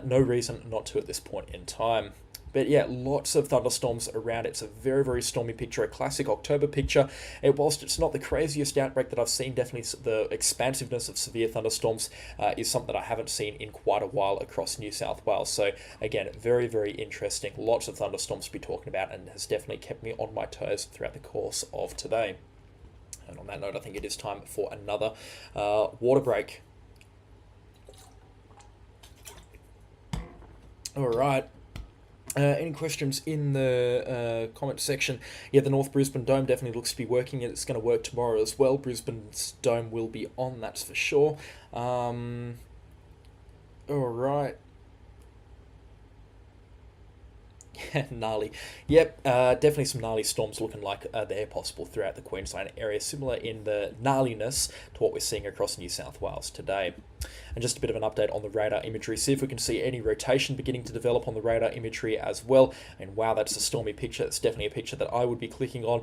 [SPEAKER 1] no reason not to at this point in time. But yeah, lots of thunderstorms around. It's a very, very stormy picture, a classic October picture. Whilst it's not the craziest outbreak that I've seen, definitely the expansiveness of severe thunderstorms is something that I haven't seen in quite a while across New South Wales. So again, very, very interesting. Lots of thunderstorms to be talking about, and has definitely kept me on my toes throughout the course of today. And on that note, I think it is time for another water break. All right. Any questions in the comment section? Yeah, the North Brisbane Dome definitely looks to be working. It's going to work tomorrow as well. Brisbane's Dome will be on, that's for sure. All right. Gnarly. Yep, definitely some gnarly storms looking like they're possible throughout the Queensland area, similar in the gnarliness to what we're seeing across New South Wales today. And just a bit of an update on the radar imagery, see if we can see any rotation beginning to develop on the radar imagery as well. And wow, that's a stormy picture. It's definitely a picture that I would be clicking on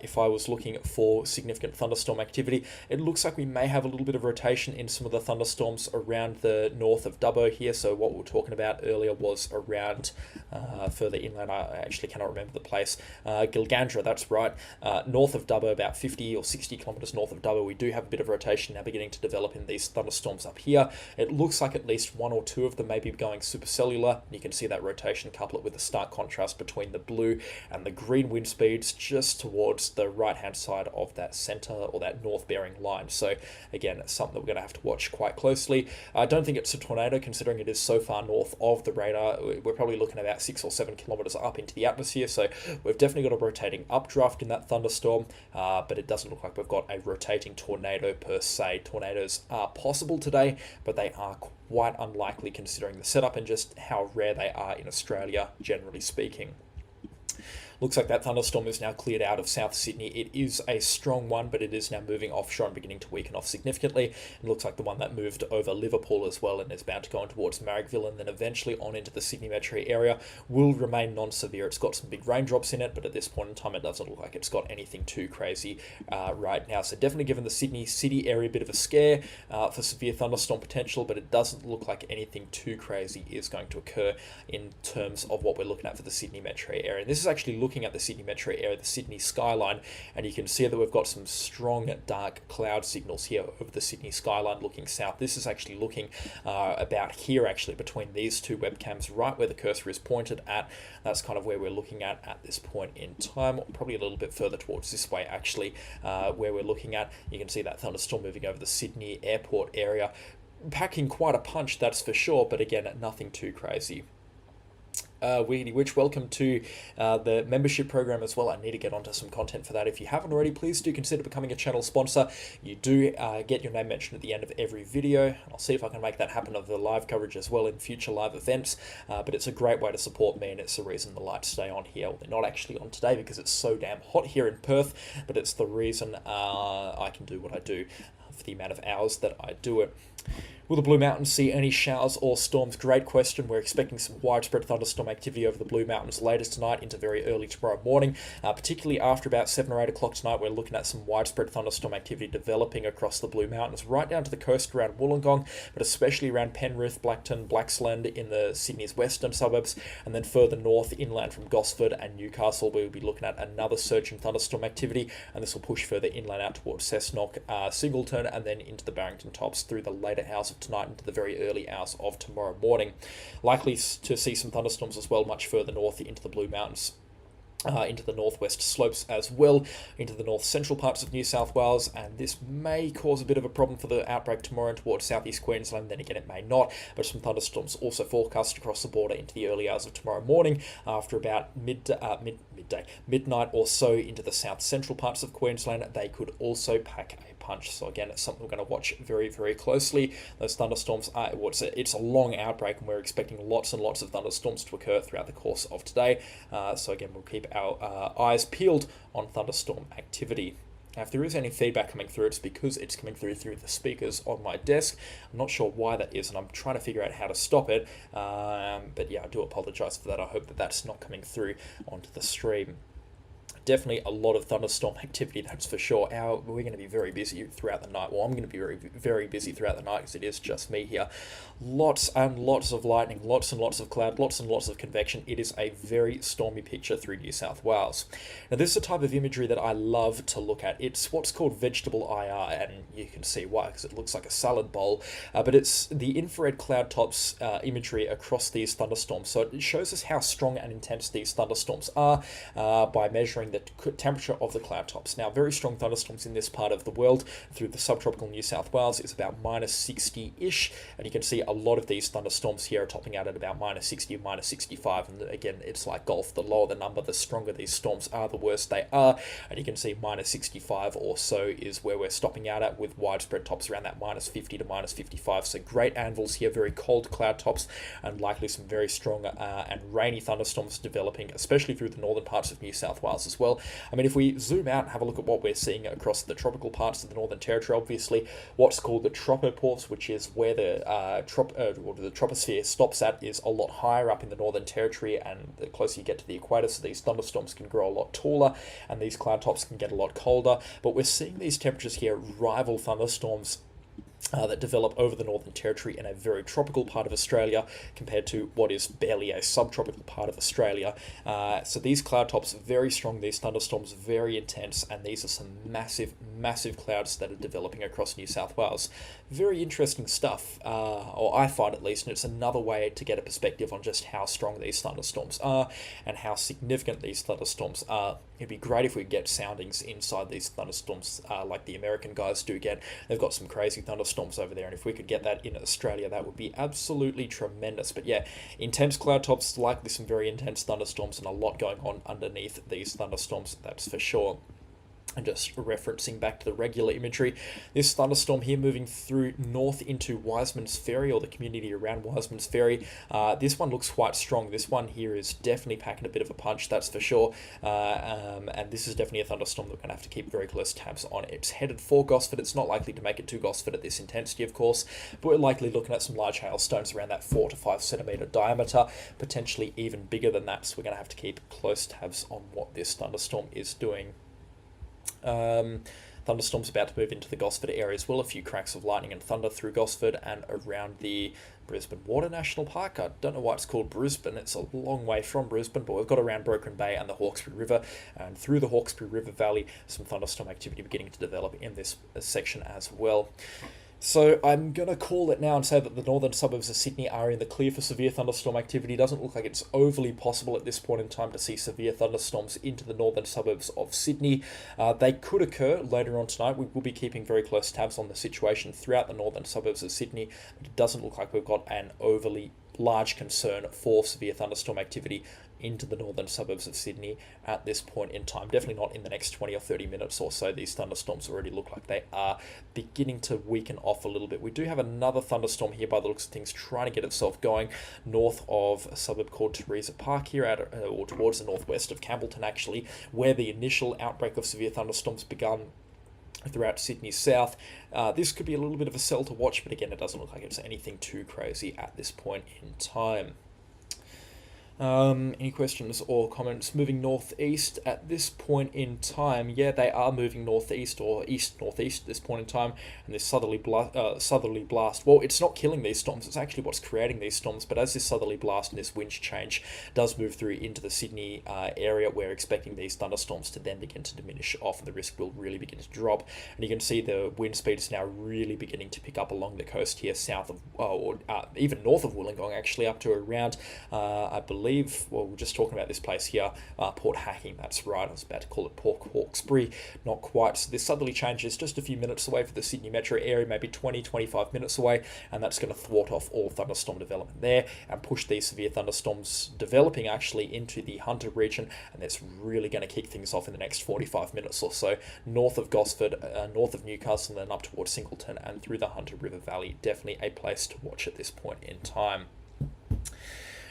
[SPEAKER 1] if I was looking for significant thunderstorm activity. It looks like we may have a little bit of rotation in some of the thunderstorms around the north of Dubbo here. So what we were talking about earlier was around further inland. I actually cannot remember the place. Gilgandra, that's right. North of Dubbo, about 50 or 60 kilometres north of Dubbo, we do have a bit of rotation now beginning to develop in these thunderstorms up here. It looks like at least one or two of them may be going supercellular. You can see that rotation, couple it with the stark contrast between the blue and the green wind speeds just towards the right-hand side of that centre or that north-bearing line. So again, it's something that we're going to have to watch quite closely. I don't think it's a tornado considering it is so far north of the radar. We're probably looking at about 6 or 7 kilometres up into the atmosphere, so we've definitely got a rotating updraft in that thunderstorm, but it doesn't look like we've got a rotating tornado per se. Tornadoes are possible today, but they are quite unlikely considering the setup and just how rare they are in Australia, generally speaking. Looks like that thunderstorm is now cleared out of South Sydney. It is a strong one, but it is now moving offshore and beginning to weaken off significantly. It looks like the one that moved over Liverpool as well and is bound to go on towards Marrickville and then eventually on into the Sydney metro area will remain non-severe. It's got some big raindrops in it, but at this point in time, it doesn't look like it's got anything too crazy right now. So definitely giving the Sydney city area a bit of a scare for severe thunderstorm potential, but it doesn't look like anything too crazy is going to occur in terms of what we're looking at for the Sydney metro area. And this is actually looking at the Sydney metro area, the Sydney skyline, and you can see that we've got some strong dark cloud signals here over the Sydney skyline looking south. This is actually looking about here, actually, between these two webcams, right where the cursor is pointed at. That's kind of where we're looking at this point in time, probably a little bit further towards this way, actually, where we're looking at. You can see that thunderstorm moving over the Sydney airport area, packing quite a punch, that's for sure, but again, nothing too crazy. Weedy Witch, welcome to the membership program as well. I need to get onto some content for that. If you haven't already, please do consider becoming a channel sponsor. You do get your name mentioned at the end of every video. I'll see if I can make that happen of the live coverage as well in future live events. But it's a great way to support me, and it's the reason the lights stay on here. Well, they're not actually on today because it's so damn hot here in Perth, but it's the reason I can do what I do for the amount of hours that I do it. Will the Blue Mountains see any showers or storms? Great question. We're expecting some widespread thunderstorm activity over the Blue Mountains later tonight into very early tomorrow morning. Particularly after about 7 or 8 o'clock tonight, we're looking at some widespread thunderstorm activity developing across the Blue Mountains, right down to the coast around Wollongong, but especially around Penrith, Blackton, Blaxland in the Sydney's western suburbs, and then further north inland from Gosford and Newcastle, we'll be looking at another surge in thunderstorm activity, and this will push further inland out towards Cessnock, Singleton, and then into the Barrington Tops through the later hours of tonight into the very early hours of tomorrow morning. Likely to see some thunderstorms as well much further north into the Blue Mountains. Into the northwest slopes as well, into the north central parts of New South Wales, and this may cause a bit of a problem for the outbreak tomorrow towards southeast Queensland. Then again, it may not, but some thunderstorms also forecast across the border into the early hours of tomorrow morning after about midnight or so into the south central parts of Queensland. They could also pack a punch. So again, it's something we're going to watch very, very closely. Those thunderstorms are, it's a long outbreak, and we're expecting lots and lots of thunderstorms to occur throughout the course of today. So again, we'll keep our eyes peeled on thunderstorm activity. Now, if there is any feedback coming through, it's because it's coming through the speakers on my desk. I'm not sure why that is, and I'm trying to figure out how to stop it. But yeah, I do apologise for that. I hope that that's not coming through onto the stream. Definitely a lot of thunderstorm activity, that's for sure. We're going to be very busy throughout the night. Well, I'm going to be very, very busy throughout the night because it is just me here. Lots and lots of lightning, lots and lots of cloud, lots and lots of convection. It is a very stormy picture through New South Wales. Now, this is a type of imagery that I love to look at. It's what's called vegetable IR, and you can see why, because it looks like a salad bowl. But it's the infrared cloud tops imagery across these thunderstorms. So it shows us how strong and intense these thunderstorms are by measuring the temperature of the cloud tops. Now, very strong thunderstorms in this part of the world through the subtropical New South Wales is about minus 60-ish, and you can see a lot of these thunderstorms here are topping out at about minus 60, minus 65, and again, it's like golf. The lower the number, the stronger these storms are, the worse they are, and you can see minus 65 or so is where we're stopping out at, with widespread tops around that minus 50 to minus 55. So great anvils here, very cold cloud tops, and likely some very strong and rainy thunderstorms developing, especially through the northern parts of New South Wales as well. I mean, if we zoom out and have a look at what we're seeing across the tropical parts of the Northern Territory, obviously what's called the tropopause, which is where the troposphere stops at, is a lot higher up in the Northern Territory, and the closer you get to the equator, so these thunderstorms can grow a lot taller and these cloud tops can get a lot colder. But we're seeing these temperatures here rival thunderstorms that develop over the Northern Territory in a very tropical part of Australia compared to what is barely a subtropical part of Australia. So these cloud tops are very strong, these thunderstorms are very intense, and these are some massive, massive clouds that are developing across New South Wales. Very interesting stuff, or I find at least, and it's another way to get a perspective on just how strong these thunderstorms are and how significant these thunderstorms are. It'd be great if we get soundings inside these thunderstorms like the American guys do get. They've got some crazy thunderstorms over there, and if we could get that in Australia, that would be absolutely tremendous. But yeah, intense cloud tops, likely some very intense thunderstorms, and a lot going on underneath these thunderstorms, that's for sure. And just referencing back to the regular imagery, this thunderstorm here moving through north into Wiseman's Ferry, or the community around Wiseman's Ferry. This one looks quite strong. This one here is definitely packing a bit of a punch, that's for sure. And this is definitely a thunderstorm that we're going to have to keep very close tabs on. It's headed for Gosford. It's not likely to make it to Gosford at this intensity, of course, but we're likely looking at some large hailstones around that 4 to 5 centimetre diameter, potentially even bigger than that. So we're going to have to keep close tabs on what this thunderstorm is doing. Thunderstorms about to move into the Gosford area as well. A few cracks of lightning and thunder through Gosford and around the Brisbane Water National Park. I don't know why it's called Brisbane. It's a long way from Brisbane, but we've got around Broken Bay and the Hawkesbury River, and through the Hawkesbury River Valley, some thunderstorm activity beginning to develop in this section as well. So I'm going to call it now and say that the northern suburbs of Sydney are in the clear for severe thunderstorm activity. It doesn't look like it's overly possible at this point in time to see severe thunderstorms into the northern suburbs of Sydney. They could occur later on tonight. We will be keeping very close tabs on the situation throughout the northern suburbs of Sydney, but it doesn't look like we've got an overly large concern for severe thunderstorm activity into the northern suburbs of Sydney at this point in time. Definitely not in the next 20 or 30 minutes or so. These thunderstorms already look like they are beginning to weaken off a little bit. We do have another thunderstorm here by the looks of things trying to get itself going north of a suburb called Teresa Park here, or towards the northwest of Campbellton actually, where the initial outbreak of severe thunderstorms began throughout Sydney South. This could be a little bit of a sell to watch, but again, it doesn't look like it's anything too crazy at this point in time. Any questions or comments? Moving northeast at this point in time, yeah, they are moving northeast or east-northeast at this point in time, and this southerly blast, well, it's not killing these storms, it's actually what's creating these storms, but as this southerly blast and this wind change does move through into the Sydney area, we're expecting these thunderstorms to then begin to diminish off, and the risk will really begin to drop, and you can see the wind speed is now really beginning to pick up along the coast here, south of, or even north of Wollongong, actually, up to around, I believe, well, we're just talking about this place here, Port Hacking, that's right, I was about to call it Port Hawkesbury, not quite. So this southerly change is just a few minutes away for the Sydney metro area, maybe 20-25 minutes away, and that's going to thwart off all thunderstorm development there and push these severe thunderstorms developing actually into the Hunter region, and that's really going to kick things off in the next 45 minutes or so, north of Gosford, north of Newcastle, and then up towards Singleton and through the Hunter River Valley. Definitely a place to watch at this point in time.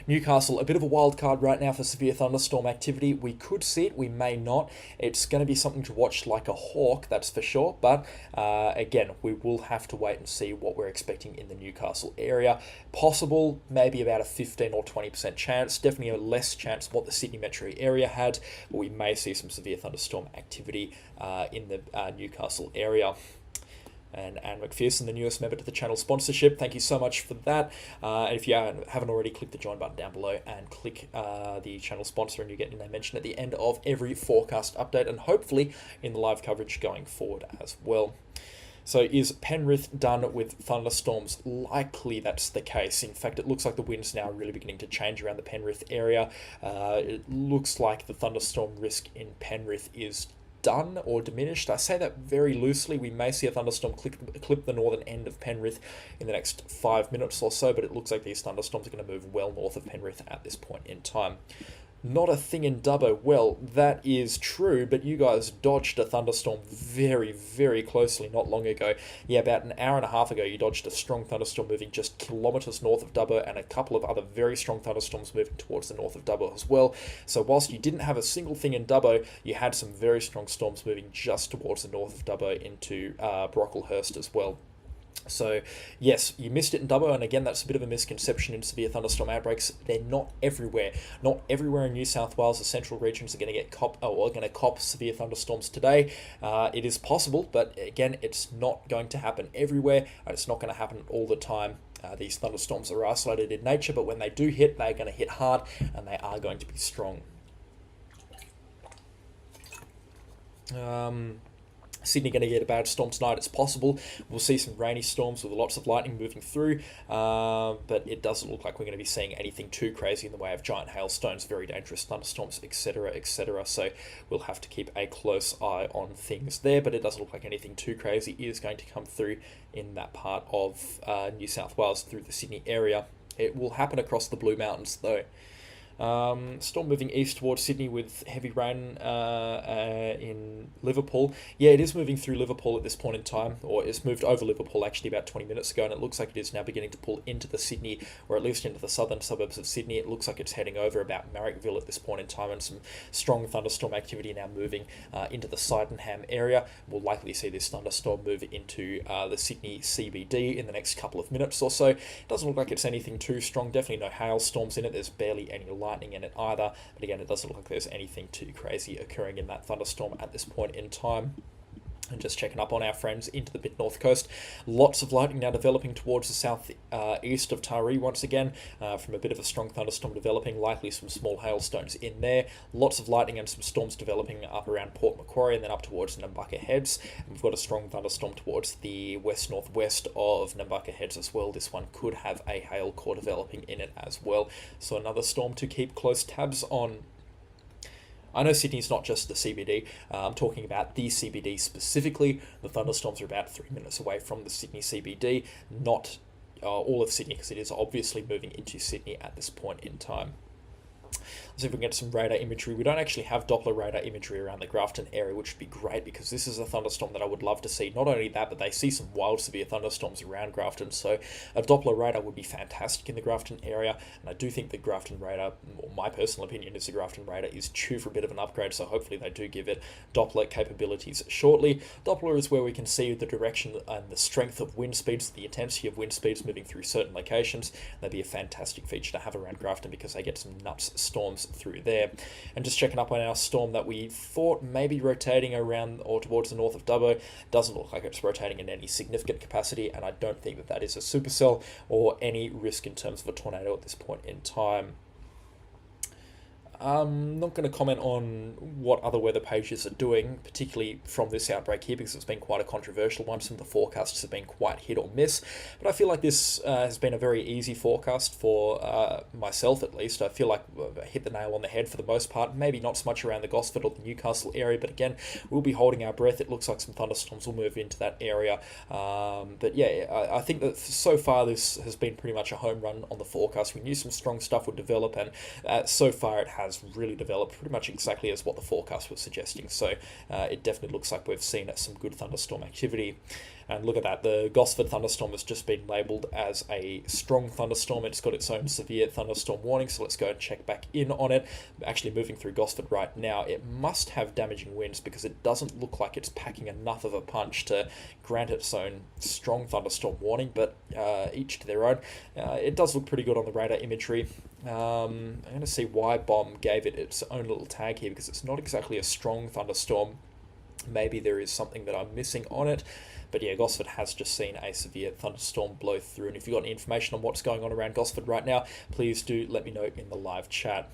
[SPEAKER 1] Newcastle, a bit of a wild card right now for severe thunderstorm activity. We could see it, we may not. It's going to be something to watch like a hawk, that's for sure. But again, we will have to wait and see what we're expecting in the Newcastle area. Possible, maybe about a 15 or 20% chance. Definitely a less chance than what the Sydney metro area had. But we may see some severe thunderstorm activity in the Newcastle area. And Anne McPherson, the newest member to the channel sponsorship. Thank you so much for that. And if you haven't already, click the join button down below and click the channel sponsor, and you get your name mentioned at the end of every forecast update, and hopefully in the live coverage going forward as well. So is Penrith done with thunderstorms? Likely that's the case. In fact, it looks like the wind's now really beginning to change around the Penrith area. It looks like the thunderstorm risk in Penrith is done or diminished. I say that very loosely. We may see a thunderstorm clip the northern end of Penrith in the next 5 minutes or so, but it looks like these thunderstorms are going to move well north of Penrith at this point in time. Not a thing in Dubbo. Well, that is true, but you guys dodged a thunderstorm very, very closely not long ago. Yeah, about an hour and a half ago, you dodged a strong thunderstorm moving just kilometres north of Dubbo, and a couple of other very strong thunderstorms moving towards the north of Dubbo as well. So whilst you didn't have a single thing in Dubbo, you had some very strong storms moving just towards the north of Dubbo into Brocklehurst as well. So, yes, you missed it in Dubbo, and again, that's a bit of a misconception in severe thunderstorm outbreaks. They're not everywhere. Not everywhere in New South Wales, the central regions are going to cop severe thunderstorms today. It is possible, but again, it's not going to happen everywhere, and it's not going to happen all the time. These thunderstorms are isolated in nature, but when they do hit, they're going to hit hard, and they are going to be strong. Sydney going to get a bad storm tonight. It's possible. We'll see some rainy storms with lots of lightning moving through, but it doesn't look like we're going to be seeing anything too crazy in the way of giant hailstones, very dangerous thunderstorms, etc., etc. So we'll have to keep a close eye on things there, but it doesn't look like anything too crazy is going to come through in that part of New South Wales through the Sydney area. It will happen across the Blue Mountains, though. Storm moving east towards Sydney with heavy rain in Liverpool. Yeah, it is moving through Liverpool at this point in time, or it's moved over Liverpool actually about 20 minutes ago, and it looks like it is now beginning to pull into the Sydney, or at least into the southern suburbs of Sydney. It looks like it's heading over about Marrickville at this point in time, and some strong thunderstorm activity now moving into the Sydenham area. We'll likely see this thunderstorm move into the Sydney CBD in the next couple of minutes or so. It doesn't look like it's anything too strong, definitely no hailstorms in it. There's barely any lightning in it either, but again, it doesn't look like there's anything too crazy occurring in that thunderstorm at this point in time. And just checking up on our friends into the mid-north coast. Lots of lightning now developing towards the south east of Taree once again, from a bit of a strong thunderstorm developing, likely some small hailstones in there. Lots of lightning and some storms developing up around Port Macquarie and then up towards Nambucca Heads. And we've got a strong thunderstorm towards the west-northwest of Nambucca Heads as well. This one could have a hail core developing in it as well. So another storm to keep close tabs on. I know Sydney's not just the CBD. I'm talking about the CBD specifically. The thunderstorms are about 3 minutes away from the Sydney CBD, not all of Sydney, because it is obviously moving into Sydney at this point in time. Let's see if we can get some radar imagery. We don't actually have Doppler radar imagery around the Grafton area, which would be great because this is a thunderstorm that I would love to see. Not only that, but they see some wild severe thunderstorms around Grafton, so a Doppler radar would be fantastic in the Grafton area. And I do think the Grafton radar, or my personal opinion is the Grafton radar is due for a bit of an upgrade, so hopefully they do give it Doppler capabilities shortly. Doppler is where we can see the direction and the strength of wind speeds, the intensity of wind speeds moving through certain locations. That'd be a fantastic feature to have around Grafton because they get some nuts storms through there. And just checking up on our storm that we thought maybe rotating around or towards the north of Dubbo, doesn't look like it's rotating in any significant capacity, and I don't think that that is a supercell or any risk in terms of a tornado at this point in time. I'm not going to comment on what other weather pages are doing, particularly from this outbreak here, because it's been quite a controversial one. Some of the forecasts have been quite hit or miss, but I feel like this has been a very easy forecast for myself, at least. I feel like I hit the nail on the head for the most part. Maybe not so much around the Gosford or the Newcastle area, but again, we'll be holding our breath. It looks like some thunderstorms will move into that area. But yeah, I think that so far this has been pretty much a home run on the forecast. We knew some strong stuff would develop, and so far it has really developed pretty much exactly as what the forecast was suggesting. So it definitely looks like we've seen some good thunderstorm activity. And look at that, the Gosford thunderstorm has just been labelled as a strong thunderstorm. It's got its own severe thunderstorm warning, so let's go and check back in on it. Actually moving through Gosford right now, it must have damaging winds because it doesn't look like it's packing enough of a punch to grant its own strong thunderstorm warning, but each to their own. It does look pretty good on the radar imagery. I'm going to see why Bomb gave it its own little tag here, because it's not exactly a strong thunderstorm. Maybe there is something that I'm missing on it. But yeah, Gosford has just seen a severe thunderstorm blow through. And if you've got any information on what's going on around Gosford right now, please do let me know in the live chat.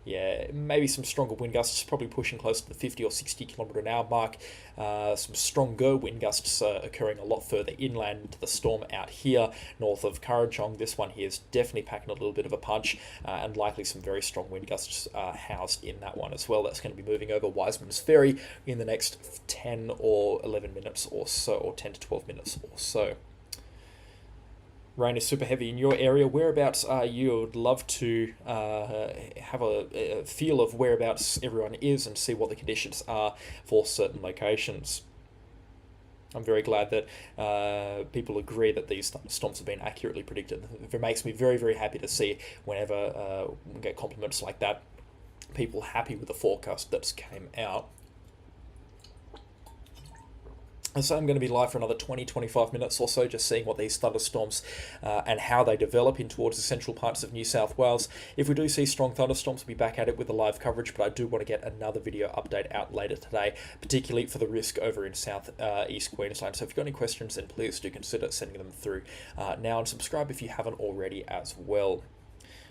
[SPEAKER 1] Yeah, maybe some stronger wind gusts, probably pushing close to the 50 or 60 kilometre an hour mark. Some stronger wind gusts occurring a lot further inland into the storm out here, north of Kurrajong. This one here is definitely packing a little bit of a punch, and likely some very strong wind gusts housed in that one as well. That's going to be moving over Wiseman's Ferry in the next 10 or 11 minutes or so, or 10 to 12 minutes or so. Rain is super heavy in your area. Whereabouts are you? I would love to have a feel of whereabouts everyone is and see what the conditions are for certain locations. I'm very glad that people agree that these thunderstorms have been accurately predicted. It makes me very, very happy to see whenever we get compliments like that. People happy with the forecast that's came out. So I'm going to be live for another 20-25 minutes or so, just seeing what these thunderstorms and how they develop in towards the central parts of New South Wales. If we do see strong thunderstorms, we'll be back at it with the live coverage, but I do want to get another video update out later today, particularly for the risk over in South East Queensland. So if you've got any questions, then please do consider sending them through now, and subscribe if you haven't already as well.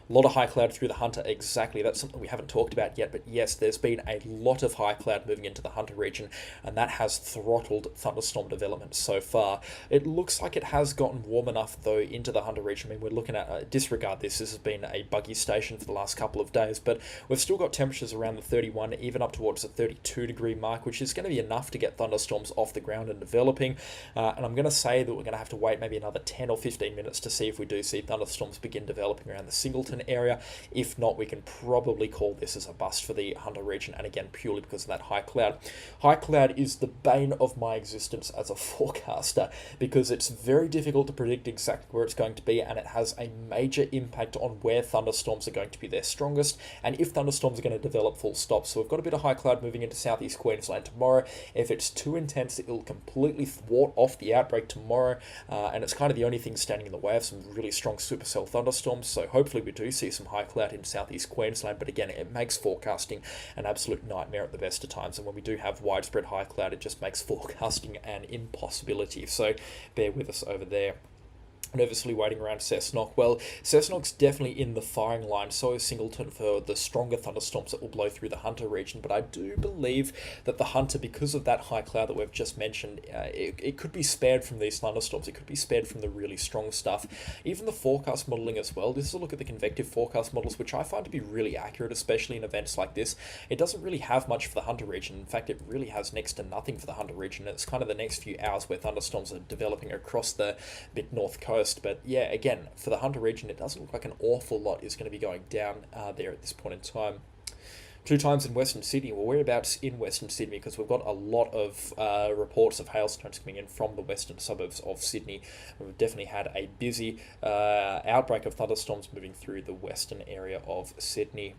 [SPEAKER 1] A lot of high cloud through the Hunter, exactly. That's something we haven't talked about yet, but yes, there's been a lot of high cloud moving into the Hunter region, and that has throttled thunderstorm development so far. It looks like it has gotten warm enough, though, into the Hunter region. I mean, we're looking at, disregard this has been a buggy station for the last couple of days, but we've still got temperatures around the 31, even up towards the 32 degree mark, which is going to be enough to get thunderstorms off the ground and developing. And I'm going to say that we're going to have to wait maybe another 10 or 15 minutes to see if we do see thunderstorms begin developing around the Singleton area. If not, we can probably call this as a bust for the Hunter region, and again, purely because of that high cloud. High cloud is the bane of my existence as a forecaster, because it's very difficult to predict exactly where it's going to be, and it has a major impact on where thunderstorms are going to be their strongest, and if thunderstorms are going to develop full stop. So we've got a bit of high cloud moving into southeast Queensland tomorrow. If it's too intense, it'll completely thwart off the outbreak tomorrow, and it's kind of the only thing standing in the way of some really strong supercell thunderstorms. So hopefully we do see some high cloud in southeast Queensland, but again, it makes forecasting an absolute nightmare at the best of times, and when we do have widespread high cloud, it just makes forecasting an impossibility. So bear with us over there. Nervously waiting around Cessnock. Well, Cessnock's definitely in the firing line, so is Singleton for the stronger thunderstorms that will blow through the Hunter region, but I do believe that the Hunter, because of that high cloud that we've just mentioned, it could be spared from these thunderstorms. It could be spared from the really strong stuff. Even the forecast modelling as well. This is a look at the convective forecast models, which I find to be really accurate, especially in events like this. It doesn't really have much for the Hunter region. In fact, it really has next to nothing for the Hunter region. It's kind of the next few hours where thunderstorms are developing across the mid-north coast. worst. But yeah, again, for the Hunter region, it doesn't look like an awful lot is going to be going down there at this point in time. 2 times in Western Sydney. Well, whereabouts in Western Sydney? Because we've got a lot of reports of hailstones coming in from the western suburbs of Sydney. We've definitely had a busy outbreak of thunderstorms moving through the western area of Sydney.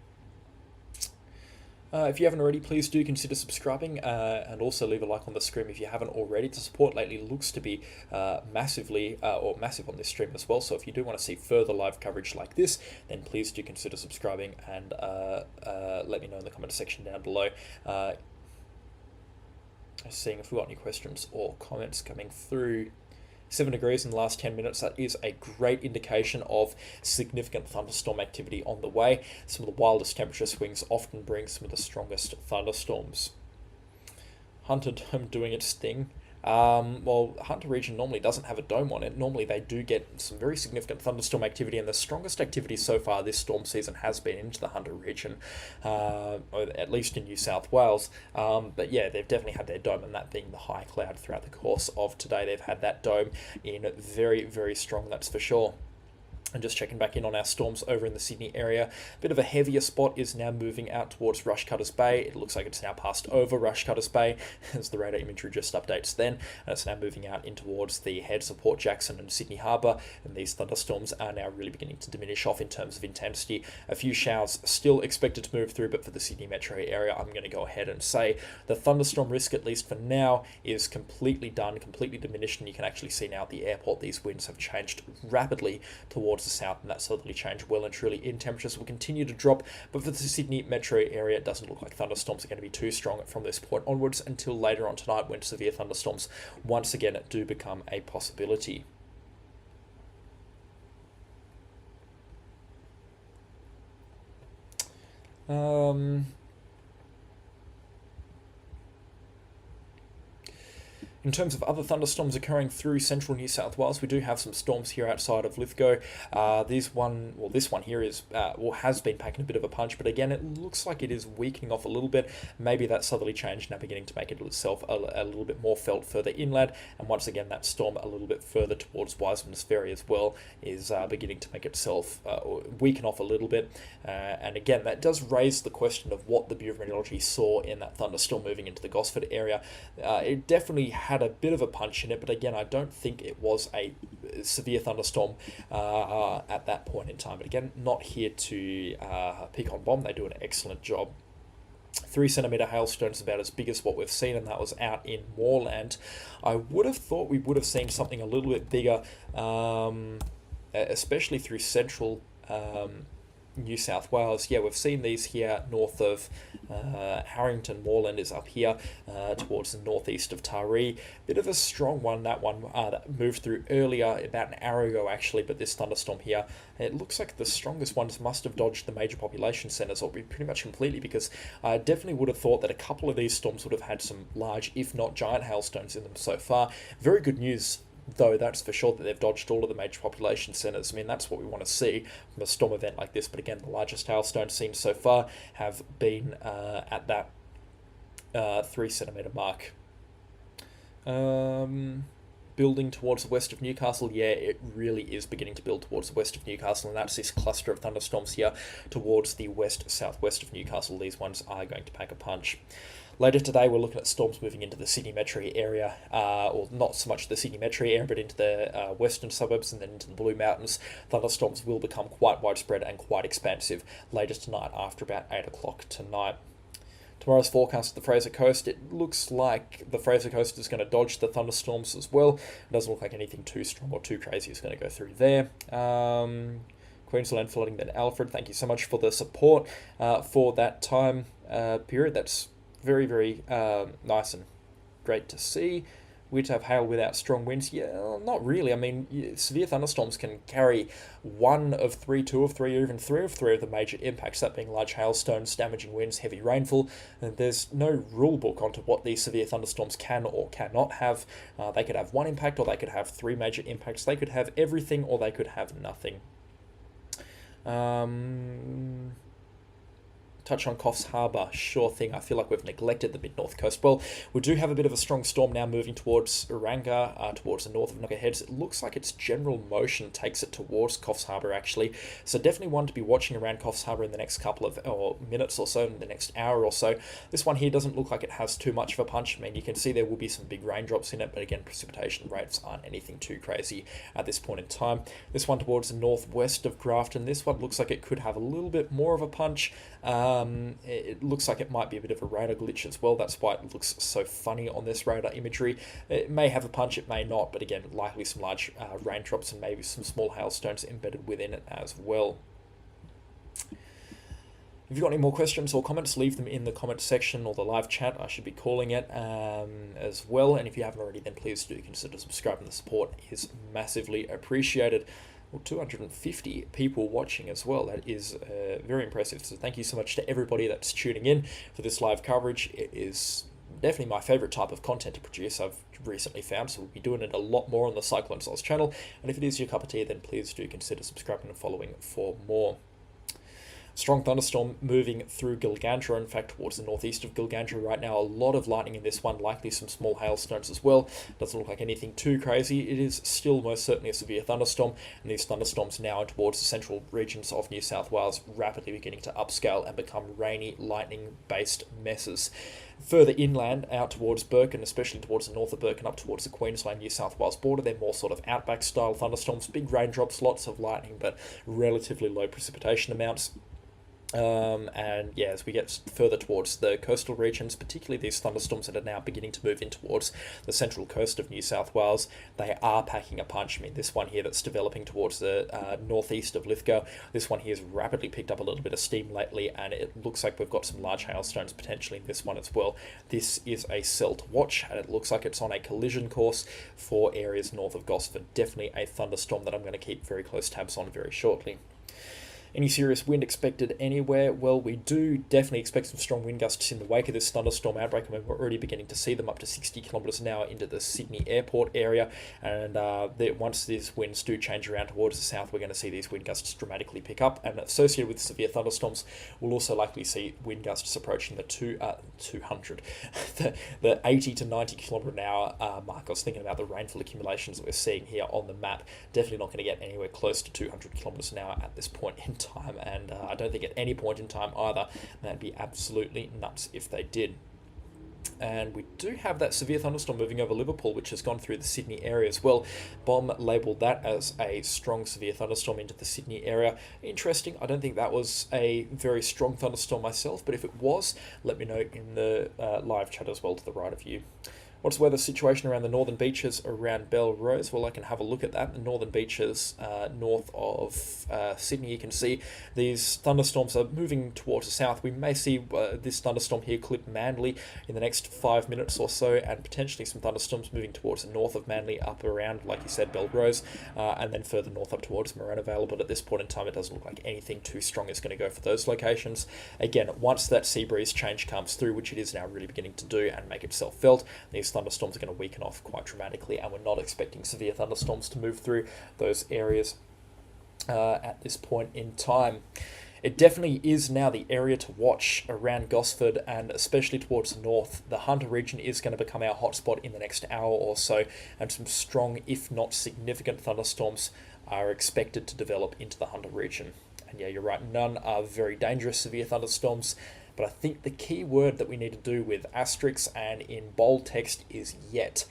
[SPEAKER 1] If you haven't already, please do consider subscribing and also leave a like on the stream if you haven't already. The support lately looks to be massive on this stream as well. So if you do want to see further live coverage like this, then please do consider subscribing and let me know in the comment section down below. Seeing if we've got any questions or comments coming through. 7 degrees in the last 10 minutes, that is a great indication of significant thunderstorm activity on the way. Some of the wildest temperature swings often bring some of the strongest thunderstorms. Hunter Dome doing its thing. Well, Hunter region normally doesn't have a dome on it. Normally they do get some very significant thunderstorm activity, and the strongest activity so far this storm season has been into the Hunter region, or at least in New South Wales. But yeah, they've definitely had their dome, and that being the high cloud throughout the course of today. They've had that dome in very, very strong, that's for sure. And just checking back in on our storms over in the Sydney area. A bit of a heavier spot is now moving out towards Rushcutters Bay. It looks like it's now passed over Rushcutters Bay as the radar imagery just updates then. And it's now moving out in towards the heads of Port Jackson and Sydney Harbour. And these thunderstorms are now really beginning to diminish off in terms of intensity. A few showers still expected to move through, but for the Sydney metro area, I'm going to go ahead and say the thunderstorm risk, at least for now, is completely done, completely diminished. And you can actually see now at the airport, these winds have changed rapidly towards the south, and that southerly change well and truly in. Temperatures will continue to drop, but for the Sydney metro area, it doesn't look like thunderstorms are going to be too strong from this point onwards until later on tonight, when severe thunderstorms once again do become a possibility. In terms of other thunderstorms occurring through central New South Wales, we do have some storms here outside of Lithgow. This one here is has been packing a bit of a punch, but again, it looks like it is weakening off a little bit. Maybe that southerly change now beginning to make it itself a little bit more felt further inland, and once again, that storm a little bit further towards Wiseman's Ferry as well is beginning to make itself weaken off a little bit. And again, that does raise the question of what the Bureau of Meteorology saw in that thunderstorm moving into the Gosford area. It definitely had a bit of a punch in it, but again, I don't think it was a severe thunderstorm at that point in time. But again, not here to pick on bomb. They do an excellent job. 3 centimetre hailstones, about as big as what we've seen, and that was out in Moorland. I would have thought we would have seen something a little bit bigger, especially through central New South Wales. Yeah, we've seen these here north of Harrington. Moorland is up here towards the northeast of Taree. Bit of a strong one, that moved through earlier, about an hour ago actually, but this thunderstorm here, it looks like the strongest ones must have dodged the major population centres, or pretty much completely, because I definitely would have thought that a couple of these storms would have had some large, if not giant, hailstones in them so far. Very good news, though, that's for sure, that they've dodged all of the major population centres. I mean, that's what we want to see from a storm event like this. But again, the largest hailstones seen so far have been at that 3 centimetre mark. Building towards the west of Newcastle, yeah, it really is beginning to build towards the west of Newcastle, and that's this cluster of thunderstorms here towards the west-southwest of Newcastle. These ones are going to pack a punch. Later today, we're looking at storms moving into the Sydney metro area, or not so much the Sydney metro area, but into the western suburbs and then into the Blue Mountains. Thunderstorms will become quite widespread and quite expansive later tonight after about 8 o'clock tonight. Tomorrow's forecast of the Fraser Coast, it looks like the Fraser Coast is going to dodge the thunderstorms as well. It doesn't look like anything too strong or too crazy is going to go through there. Queensland flooding, then Alfred, thank you so much for the support for that time period. That's very, very nice and great to see. We'd have hail without strong winds. Yeah, not really. I mean, severe thunderstorms can carry 1 of 3, 2 of 3, or even 3 of 3 of the major impacts, that being large hailstones, damaging winds, heavy rainfall. And there's no rule book onto what these severe thunderstorms can or cannot have. They could have 1 impact, or they could have 3 major impacts. They could have everything, or they could have nothing. touch on Coffs Harbour, sure thing. I feel like we've neglected the mid-north coast. Well, we do have a bit of a strong storm now moving towards Oranga, towards the north of Nooka Heads. It looks like its general motion takes it towards Coffs Harbour, actually. So definitely one to be watching around Coffs Harbour in the next couple of minutes or so, in the next hour or so. This one here doesn't look like it has too much of a punch. I mean, you can see there will be some big raindrops in it, but again, precipitation rates aren't anything too crazy at this point in time. This one towards the northwest of Grafton, this one looks like it could have a little bit more of a punch. It looks like it might be a bit of a radar glitch as well. That's why it looks so funny on this radar imagery. It may have a punch, it may not, but again, likely some large raindrops and maybe some small hailstones embedded within it as well. If you've got any more questions or comments, leave them in the comment section or the live chat, I should be calling it, as well. And if you haven't already, then please do consider subscribing. The support is massively appreciated. Well, 250 people watching as well. That is very impressive. So thank you so much to everybody that's tuning in for this live coverage. It is definitely my favorite type of content to produce, I've recently found, so we'll be doing it a lot more on the CyclonesOZ channel. And if it is your cup of tea, then please do consider subscribing and following for more. Strong thunderstorm moving through Gilgandra, in fact towards the northeast of Gilgandra right now. A lot of lightning in this one, likely some small hailstones as well. Doesn't look like anything too crazy. It is still most certainly a severe thunderstorm, and these thunderstorms now towards the central regions of New South Wales, rapidly beginning to upscale and become rainy, lightning-based messes. Further inland, out towards Birken, especially towards the north of Birken, up towards the Queensland-New South Wales border, they're more sort of outback-style thunderstorms, big raindrops, lots of lightning, but relatively low precipitation amounts. And yeah, as we get further towards the coastal regions, particularly these thunderstorms that are now beginning to move in towards the central coast of New South Wales, they are packing a punch. I mean, this one here that's developing towards the northeast of Lithgow, this one here has rapidly picked up a little bit of steam lately, and it looks like we've got some large hailstones potentially in this one as well. This is a cell to watch, and it looks like it's on a collision course for areas north of Gosford. Definitely a thunderstorm that I'm going to keep very close tabs on very shortly. Any serious wind expected anywhere? Well, we do definitely expect some strong wind gusts in the wake of this thunderstorm outbreak. I mean, we're already beginning to see them up to 60 kilometres an hour into the Sydney airport area. And once these winds do change around towards the south, we're going to see these wind gusts dramatically pick up. And associated with severe thunderstorms, we'll also likely see wind gusts approaching the 200, the 80 to 90 kilometre an hour mark. I was thinking about the rainfall accumulations that we're seeing here on the map. Definitely not going to get anywhere close to 200 kilometres an hour at this point in time, and I don't think at any point in time either. That'd be absolutely nuts if they did. And we do have that severe thunderstorm moving over Liverpool, which has gone through the Sydney area as well. Bomb labelled that as a strong severe thunderstorm into the Sydney area. Interesting. I don't think that was a very strong thunderstorm myself, but if it was, let me know in the live chat as well to the right of you. What's the weather situation around the northern beaches around Belrose? Well, I can have a look at that. The northern beaches north of Sydney, you can see these thunderstorms are moving towards the south. We may see this thunderstorm here clip Manly in the next 5 minutes or so, and potentially some thunderstorms moving towards the north of Manly up around, like you said, Belrose, and then further north up towards Moreena Vale. But at this point in time, it doesn't look like anything too strong is going to go for those locations. Again, once that sea breeze change comes through, which it is now really beginning to do and make itself felt, these thunderstorms are going to weaken off quite dramatically, and we're not expecting severe thunderstorms to move through those areas at this point in time. It definitely is now the area to watch around Gosford, and especially towards the north. The Hunter region is going to become our hotspot in the next hour or so, and some strong, if not significant, thunderstorms are expected to develop into the Hunter region. And yeah, you're right, none are very dangerous severe thunderstorms. But I think the key word that we need to do with asterisks and in bold text is yet.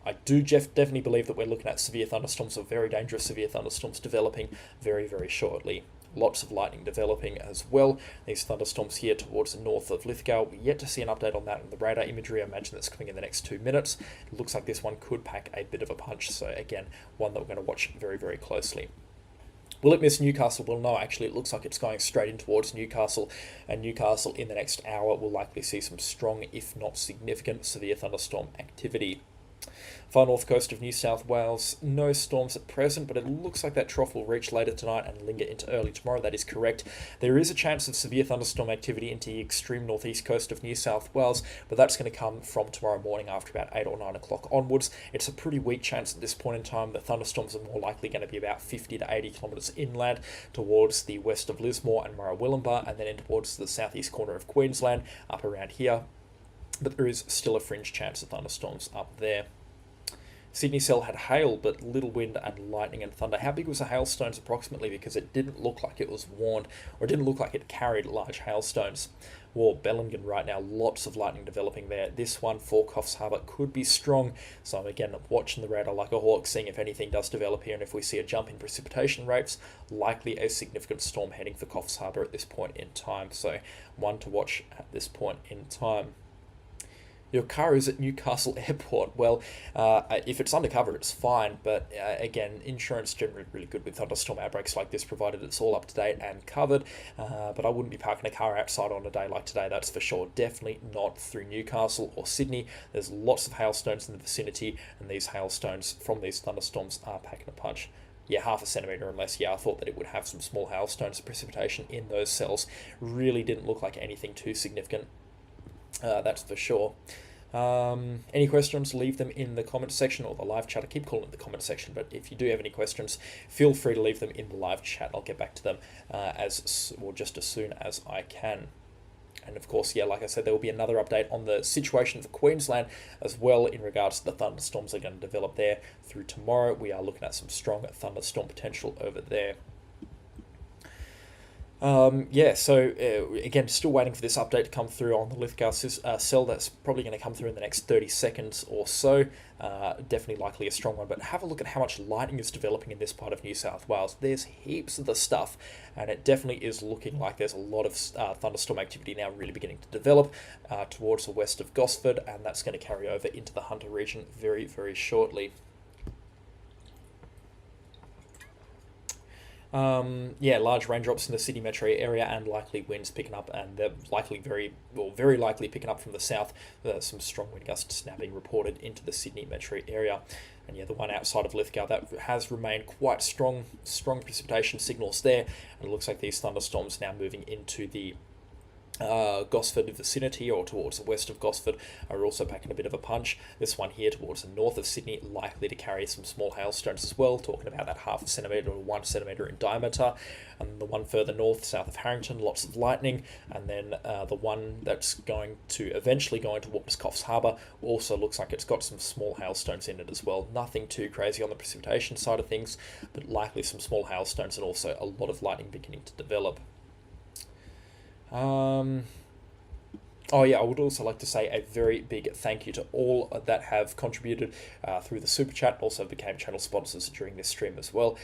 [SPEAKER 1] I do definitely believe that we're looking at severe thunderstorms, or very dangerous severe thunderstorms developing very, very shortly. Lots of lightning developing as well. These thunderstorms here towards the north of Lithgow, we're yet to see an update on that in the radar imagery. I imagine that's coming in the next 2 minutes. It looks like this one could pack a bit of a punch. So again, one that we're going to watch very, very closely. Will it miss Newcastle? Well, no, actually, it looks like it's going straight in towards Newcastle, and Newcastle in the next hour will likely see some strong, if not significant, severe thunderstorm activity. Far north coast of New South Wales, no storms at present, but it looks like that trough will reach later tonight and linger into early tomorrow. That is correct. There is a chance of severe thunderstorm activity into the extreme northeast coast of New South Wales, but that's going to come from tomorrow morning after about 8 or 9 o'clock onwards. It's a pretty weak chance at this point in time. The thunderstorms are more likely going to be about 50 to 80 kilometres inland towards the west of Lismore and Murray-Willumbah, and then in towards the southeast corner of Queensland, up around here. But there is still a fringe chance of thunderstorms up there. Sydney cell had hail, but little wind and lightning and thunder. How big was the hailstones approximately? Because it didn't look like it was warned, or it didn't look like it carried large hailstones. Well, Bellingen right now, lots of lightning developing there. This one for Coffs Harbour could be strong. So I'm again watching the radar like a hawk, seeing if anything does develop here, and if we see a jump in precipitation rates, likely a significant storm heading for Coffs Harbour at this point in time. So one to watch at this point in time. Your car is at Newcastle Airport. Well, if it's undercover, it's fine. But again, insurance generally really good with thunderstorm outbreaks like this, provided it's all up to date and covered. But I wouldn't be parking a car outside on a day like today, that's for sure. Definitely not through Newcastle or Sydney. There's lots of hailstones in the vicinity, and these hailstones from these thunderstorms are packing a punch. Yeah, half a centimetre or less. Yeah, I thought that it would have some small hailstones of precipitation in those cells. Really didn't look like anything too significant. That's for sure. Any questions, leave them in the comment section or the live chat. I keep calling it the comment section, but if you do have any questions, feel free to leave them in the live chat. I'll get back to them just as soon as I can. And of course, yeah, like I said, there will be another update on the situation for Queensland as well in regards to the thunderstorms that are going to develop there through tomorrow. We are looking at some strong thunderstorm potential over there. Again, still waiting for this update to come through on the Lithgow cell. That's probably going to come through in the next 30 seconds or so. Definitely likely a strong one, but have a look at how much lightning is developing in this part of New South Wales. There's heaps of the stuff, and it definitely is looking like there's a lot of thunderstorm activity now really beginning to develop towards the west of Gosford, and that's going to carry over into the Hunter region very, very shortly. Large raindrops in the Sydney metro area and likely winds picking up, and they're very likely picking up from the south. Some strong wind gusts now being reported into the Sydney metro area. And yeah, the one outside of Lithgow, that has remained quite strong precipitation signals there. And it looks like these thunderstorms now moving into the Gosford vicinity or towards the west of Gosford are also packing a bit of a punch. This one here towards the north of Sydney likely to carry some small hailstones as well, talking about that half a centimetre or 1 centimetre in diameter. And the one further north, south of Harrington, lots of lightning. And then the one that's eventually going towards Coffs Harbour also looks like it's got some small hailstones in it as well. Nothing too crazy on the precipitation side of things, but likely some small hailstones and also a lot of lightning beginning to develop. I would also like to say a very big thank you to all that have contributed through the super chat, also became channel sponsors during this stream as well.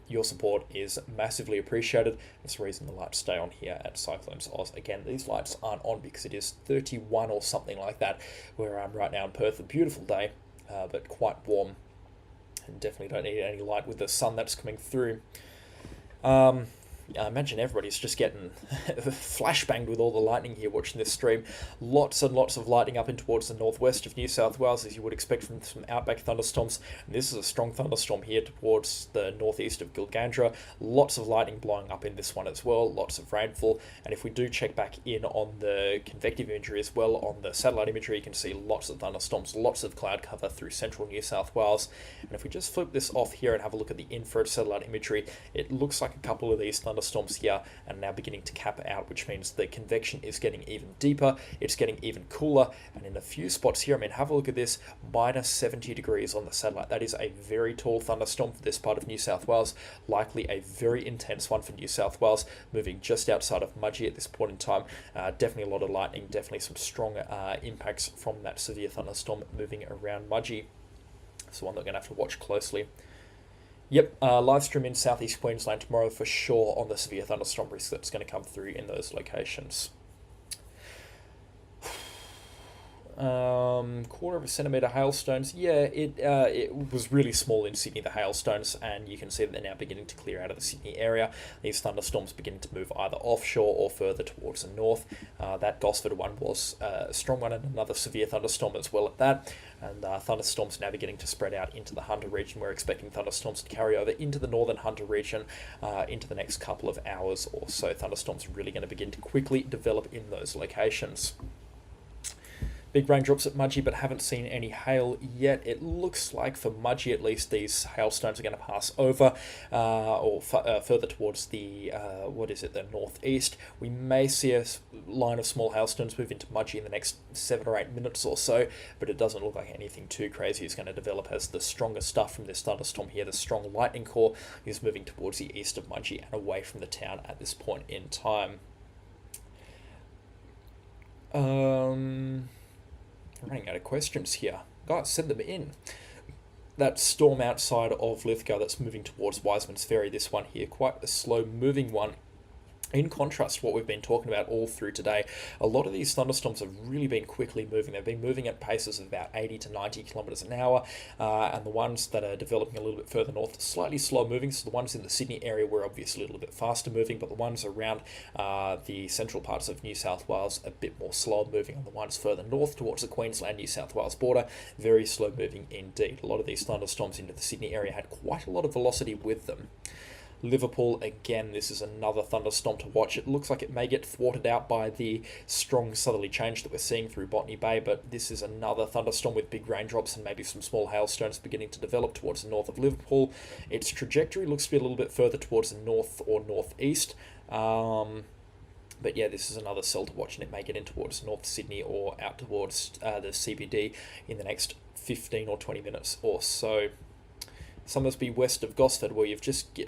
[SPEAKER 1] Your support is massively appreciated. It's the reason the lights stay on here at CyclonesOZ. Again, these lights aren't on because it is 31 or something like that where I'm right now in Perth. A beautiful day, but quite warm, and definitely don't need any light with the sun that's coming through. I imagine everybody's just getting flashbanged with all the lightning here watching this stream. Lots and lots of lightning up in towards the northwest of New South Wales, as you would expect from some outback thunderstorms. And this is a strong thunderstorm here towards the northeast of Gilgandra. Lots of lightning blowing up in this one as well. Lots of rainfall. And if we do check back in on the convective imagery as well, on the satellite imagery, you can see lots of thunderstorms, lots of cloud cover through central New South Wales. And if we just flip this off here and have a look at the infrared satellite imagery, it looks like a couple of these thunderstorms here are now beginning to cap out, which means the convection is getting even deeper, it's getting even cooler, and in a few spots here, have a look at this, minus 70 degrees on the satellite. That is a very tall thunderstorm for this part of New South Wales, likely a very intense one for New South Wales, moving just outside of Mudgee at this point in time. Definitely a lot of lightning, definitely some strong impacts from that severe thunderstorm moving around Mudgee. So one that we're going to have to watch closely. Yep, live stream in southeast Queensland tomorrow for sure on the severe thunderstorm risk that's going to come through in those locations. Quarter of a centimetre hailstones. Yeah, it was really small in Sydney, the hailstones, and you can see that they're now beginning to clear out of the Sydney area. These thunderstorms beginning to move either offshore or further towards the north. That Gosford one was a strong one and another severe thunderstorm as well at that. And thunderstorms now beginning to spread out into the Hunter region. We're expecting thunderstorms to carry over into the northern Hunter region into the next couple of hours or so. Thunderstorms are really going to begin to quickly develop in those locations. Big raindrops at Mudgee, but haven't seen any hail yet. It looks like for Mudgee at least these hailstones are going to pass over further towards the, the northeast. We may see a line of small hailstones move into Mudgee in the next 7 or 8 minutes or so, but it doesn't look like anything too crazy is going to develop as the stronger stuff from this thunderstorm here, the strong lightning core, is moving towards the east of Mudgee and away from the town at this point in time. Running out of questions here. Guys, send them in. That storm outside of Lithgow that's moving towards Wiseman's Ferry, this one here, quite a slow moving one. In contrast to what we've been talking about all through today, a lot of these thunderstorms have really been quickly moving. They've been moving at paces of about 80 to 90 kilometres an hour, and the ones that are developing a little bit further north are slightly slow moving. So the ones in the Sydney area were obviously a little bit faster moving, but the ones around the central parts of New South Wales a bit more slow moving, and the ones further north towards the Queensland-New South Wales border, very slow moving indeed. A lot of these thunderstorms into the Sydney area had quite a lot of velocity with them. Liverpool, again, this is another thunderstorm to watch. It looks like it may get thwarted out by the strong southerly change that we're seeing through Botany Bay, but this is another thunderstorm with big raindrops and maybe some small hailstones beginning to develop towards the north of Liverpool. Its trajectory looks to be a little bit further towards the north or northeast. But yeah, this is another cell to watch, and it may get in towards North Sydney or out towards the CBD in the next 15 or 20 minutes or so. Somersby west of Gosford, where you've just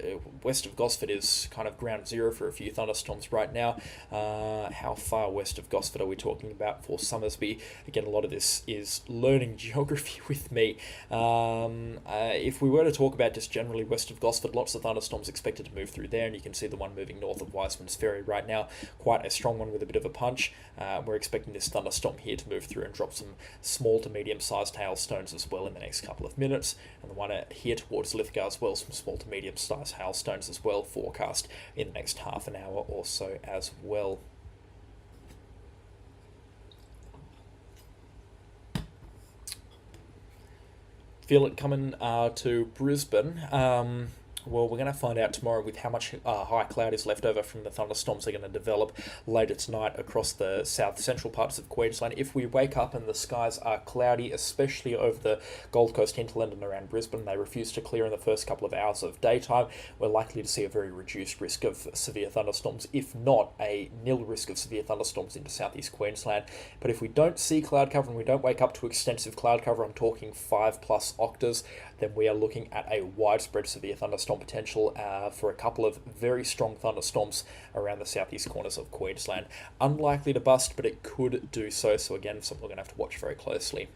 [SPEAKER 1] west of Gosford is kind of ground zero for a few thunderstorms right now. How far west of Gosford are we talking about for Somersby? Again, a lot of this is learning geography with me. If we were to talk about just generally west of Gosford, lots of thunderstorms expected to move through there, and you can see the one moving north of Wiseman's Ferry right now, quite a strong one with a bit of a punch. We're expecting this thunderstorm here to move through and drop some small to medium-sized hailstones as well in the next couple of minutes, and the one here towards Lithgow as well, some small to medium-sized hailstones as well forecast in the next half an hour or so as well. Feel it coming to Brisbane. Well, we're going to find out tomorrow with how much high cloud is left over from the thunderstorms that are going to develop later tonight across the south-central parts of Queensland. If we wake up and the skies are cloudy, especially over the Gold Coast hinterland and around Brisbane, they refuse to clear in the first couple of hours of daytime, we're likely to see a very reduced risk of severe thunderstorms, if not a nil risk of severe thunderstorms into southeast Queensland. But if we don't see cloud cover and we don't wake up to extensive cloud cover, I'm talking 5+ octaves, then we are looking at a widespread severe thunderstorm potential for a couple of very strong thunderstorms around the southeast corners of Queensland. Unlikely to bust, but it could do so. So again, something we're going to have to watch very closely.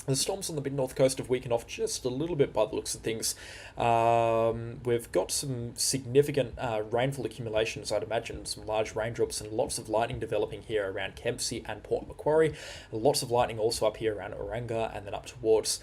[SPEAKER 1] The storms on the mid-north coast have weakened off just a little bit by the looks of things. We've got some significant rainfall accumulations, I'd imagine, some large raindrops and lots of lightning developing here around Kempsey and Port Macquarie. Lots of lightning also up here around Oranga and then up towards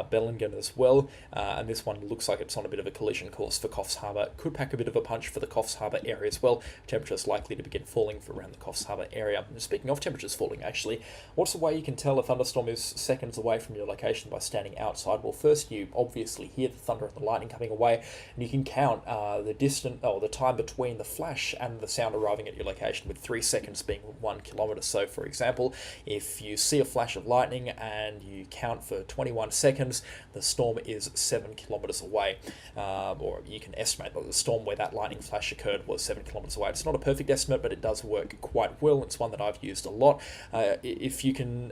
[SPEAKER 1] Bellingham as well. And this one looks like it's on a bit of a collision course for Coffs Harbour. Could pack a bit of a punch for the Coffs Harbour area as well. Temperatures likely to begin falling for around the Coffs Harbour area. And speaking of temperatures falling, actually, what's the way you can tell a thunderstorm is seconds away from your location by standing outside? Well, first you obviously hear the thunder and the lightning coming away, and you can count the time between the flash and the sound arriving at your location, with 3 seconds being 1 kilometre. So, for example, if you see a flash of lightning and you count for 21 seconds, the storm is 7 kilometres away, or you can estimate that the storm where that lightning flash occurred was 7 kilometres away. It's not a perfect estimate, but it does work quite well. It's one that I've used a lot. If you can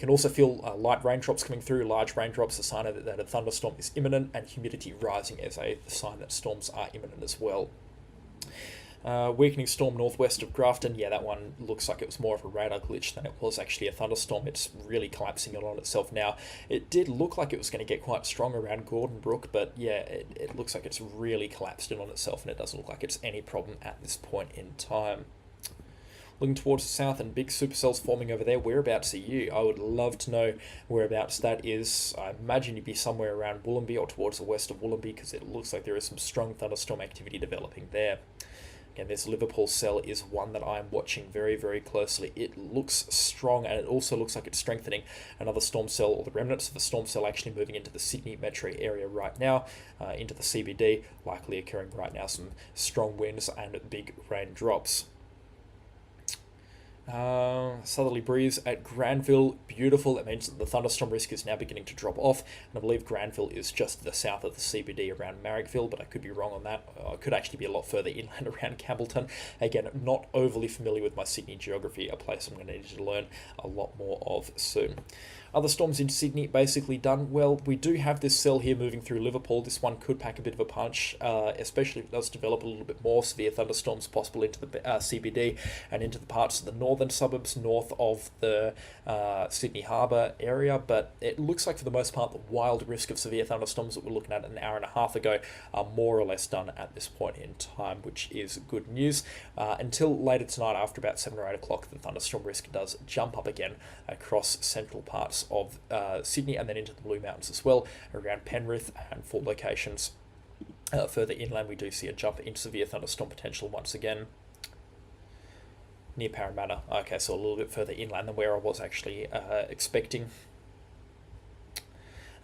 [SPEAKER 1] also feel light raindrops coming through. Large raindrops, a sign that a thunderstorm is imminent, and humidity rising as a sign that storms are imminent as well. Weakening storm northwest of Grafton. Yeah, that one looks like it was more of a radar glitch than it was actually a thunderstorm. It's really collapsing in on itself now. It did look like it was going to get quite strong around Gordon Brook, but yeah, it looks like it's really collapsed in on itself, and it doesn't look like it's any problem at this point in time. looking towards the south and big supercells forming over there. Whereabouts are you? I would love to know whereabouts that is. I imagine you'd be somewhere around Wollombi or towards the west of Wollombi, because it looks like there is some strong thunderstorm activity developing there. Again, this Liverpool cell is one that I'm watching very, very closely. It looks strong, and it also looks like it's strengthening. Another storm cell, or the remnants of a storm cell, actually moving into the Sydney metro area right now, into the CBD, likely occurring right now. Some strong winds and big raindrops. Southerly breeze at Granville, beautiful. That means that the thunderstorm risk is now beginning to drop off, and I believe Granville is just to the south of the CBD around Marrickville, but I could be wrong on that. It could actually be a lot further inland around Campbellton. Again, not overly familiar with my Sydney geography, a place I'm going to need to learn a lot more of soon. Other storms in Sydney basically done. Well, we do have this cell here moving through Liverpool. This one could pack a bit of a punch, especially if it does develop a little bit more severe thunderstorms possible into the CBD and into the parts of the northern suburbs north of the Sydney Harbour area. But it looks like for the most part the wild risk of severe thunderstorms that we're looking at an hour and a half ago are more or less done at this point in time, which is good news. Until later tonight after about 7 or 8 o'clock, the thunderstorm risk does jump up again across central parts of Sydney and then into the Blue Mountains as well, around Penrith and 4 locations. Further inland, we do see a jump in severe thunderstorm potential once again. Near Parramatta. Okay, so a little bit further inland than where I was actually expecting.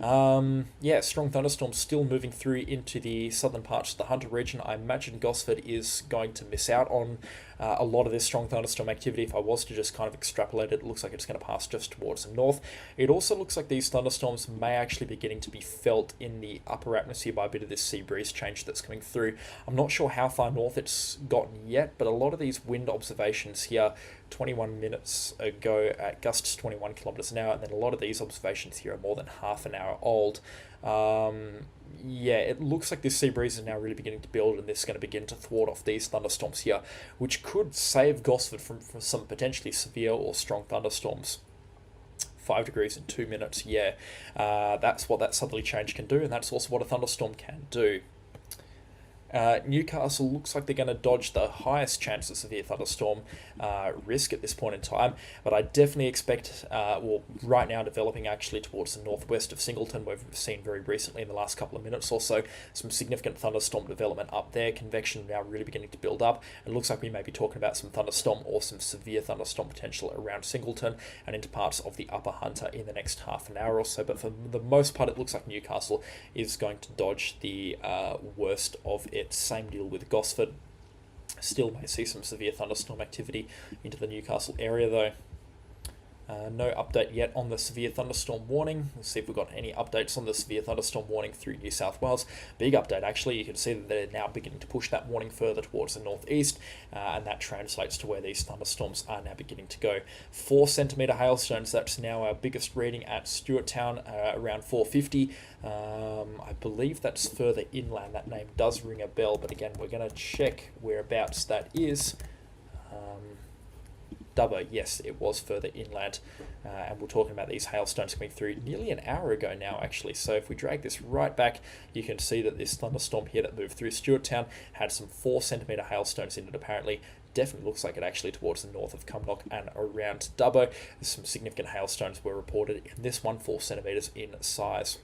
[SPEAKER 1] Yeah, strong thunderstorms still moving through into the southern parts of the Hunter region. I imagine Gosford is going to miss out on a lot of this strong thunderstorm activity. If I was to just kind of extrapolate it, it looks like it's going to pass just towards the north. It also looks like these thunderstorms may actually be getting to be felt in the upper atmosphere by a bit of this sea breeze change that's coming through. I'm not sure how far north it's gotten yet, but a lot of these wind observations here 21 minutes ago at gusts 21 kilometers an hour, and then a lot of these observations here are more than half an hour old. Yeah, it looks like this sea breeze is now really beginning to build, and this is going to begin to thwart off these thunderstorms here, which could save Gosford from some potentially severe or strong thunderstorms. 5 degrees in 2 minutes, yeah. That's what that southerly change can do, and that's also what a thunderstorm can do. Newcastle looks like they're going to dodge the highest chance of severe thunderstorm risk at this point in time, but I definitely expect, well, right now developing actually towards the northwest of Singleton, where we've seen very recently in the last couple of minutes or so, some significant thunderstorm development up there. Convection now really beginning to build up. It looks like we may be talking about some thunderstorm or some severe thunderstorm potential around Singleton and into parts of the upper Hunter in the next half an hour or so, but for the most part it looks like Newcastle is going to dodge the worst of it. Same deal with Gosford. Still may see some severe thunderstorm activity into the Newcastle area though. No update yet on the severe thunderstorm warning. We'll see if we've got any updates on the severe thunderstorm warning through New South Wales. Big update actually. You can see that they're now beginning to push that warning further towards the northeast, and that translates to where these thunderstorms are now beginning to go. 4 centimetre hailstones, that's now our biggest reading at Stewarttown, around 450. I believe that's further inland. That name does ring a bell, but again, we're going to check whereabouts that is. Dubbo, yes, it was further inland, and we're talking about these hailstones coming through nearly an hour ago now, actually. So if we drag this right back, you can see that this thunderstorm here that moved through Stewarttown had some 4 centimetre hailstones in it, apparently. Definitely looks like it actually towards the north of Cumnock and around Dubbo. Some significant hailstones were reported in this one, 4 centimetres in size.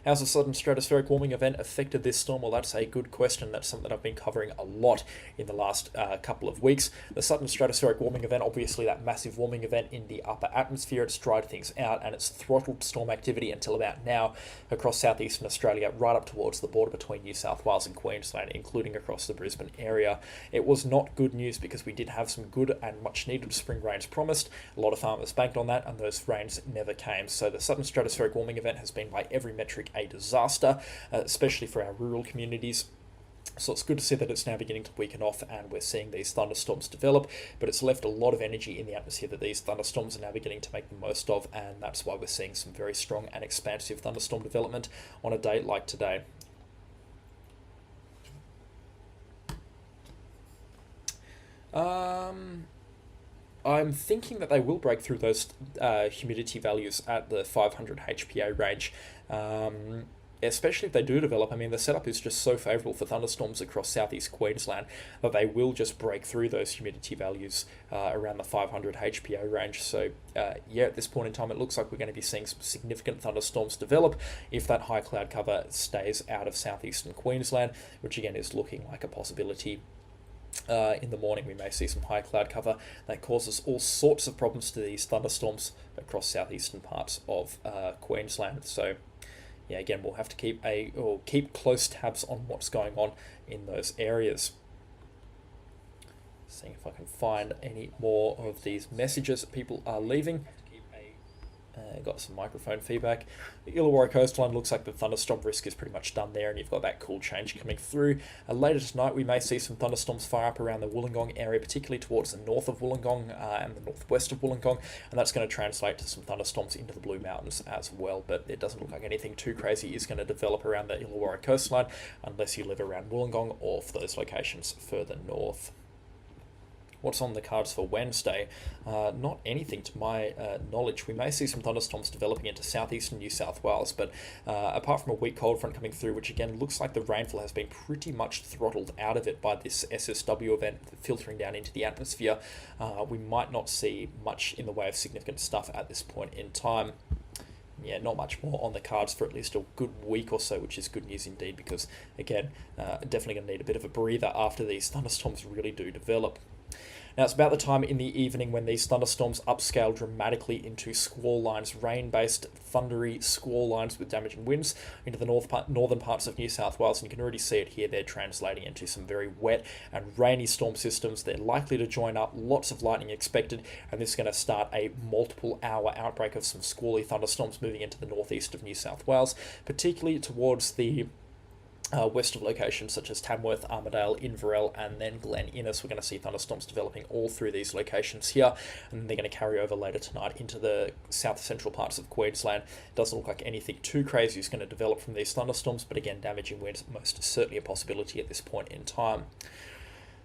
[SPEAKER 1] How's the sudden stratospheric warming event affected this storm? Well, that's a good question. That's something I've been covering a lot in the last couple of weeks. The sudden stratospheric warming event, obviously that massive warming event in the upper atmosphere, it's dried things out and it's throttled storm activity until about now across southeastern Australia, right up towards the border between New South Wales and Queensland, including across the Brisbane area. It was not good news because we did have some good and much needed spring rains promised. A lot of farmers banked on that and those rains never came. So the sudden stratospheric warming event has been by every metric a disaster, especially for our rural communities. So it's good to see that it's now beginning to weaken off and we're seeing these thunderstorms develop, but it's left a lot of energy in the atmosphere that these thunderstorms are now beginning to make the most of, and that's why we're seeing some very strong and expansive thunderstorm development on a day like today. I'm thinking that they will break through those humidity values at the 500 HPA range. especially if they do develop, I mean, the setup is just so favourable for thunderstorms across southeast Queensland that they will just break through those humidity values around the 500 HPA range. So, yeah, at this point in time, it looks like we're going to be seeing some significant thunderstorms develop if that high cloud cover stays out of southeastern Queensland, which again is looking like a possibility. In the morning, we may see some high cloud cover that causes all sorts of problems to these thunderstorms across southeastern parts of Queensland. So, yeah, again, we'll have to keep close tabs on what's going on in those areas. Seeing if I can find any more of these messages that people are leaving. Got some microphone feedback. The Illawarra coastline looks like the thunderstorm risk is pretty much done there, and you've got that cool change coming through. Later tonight, we may see some thunderstorms fire up around the Wollongong area, particularly towards the north of Wollongong and the northwest of Wollongong, and that's going to translate to some thunderstorms into the Blue Mountains as well. But it doesn't look like anything too crazy is going to develop around the Illawarra coastline unless you live around Wollongong or for those locations further north. What's on the cards for Wednesday? Not anything to my knowledge. We may see some thunderstorms developing into southeastern New South Wales, but apart from a weak cold front coming through, which again looks like the rainfall has been pretty much throttled out of it by this SSW event filtering down into the atmosphere, we might not see much in the way of significant stuff at this point in time. Yeah, not much more on the cards for at least a good week or so, which is good news indeed, because again, definitely going to need a bit of a breather after these thunderstorms really do develop. Now, it's about the time in the evening when these thunderstorms upscale dramatically into squall lines, rain-based, thundery squall lines with damaging winds into the northern parts of New South Wales. And you can already see it here. They're translating into some very wet and rainy storm systems. They're likely to join up, lots of lightning expected, and this is going to start a multiple-hour outbreak of some squally thunderstorms moving into the northeast of New South Wales, particularly towards the west of locations such as Tamworth, Armidale, Inverell, and then Glen Innes. We're going to see thunderstorms developing all through these locations here, and they're going to carry over later tonight into the south central parts of Queensland. It doesn't look like anything too crazy is going to develop from these thunderstorms, but again, damaging winds most certainly a possibility at this point in time.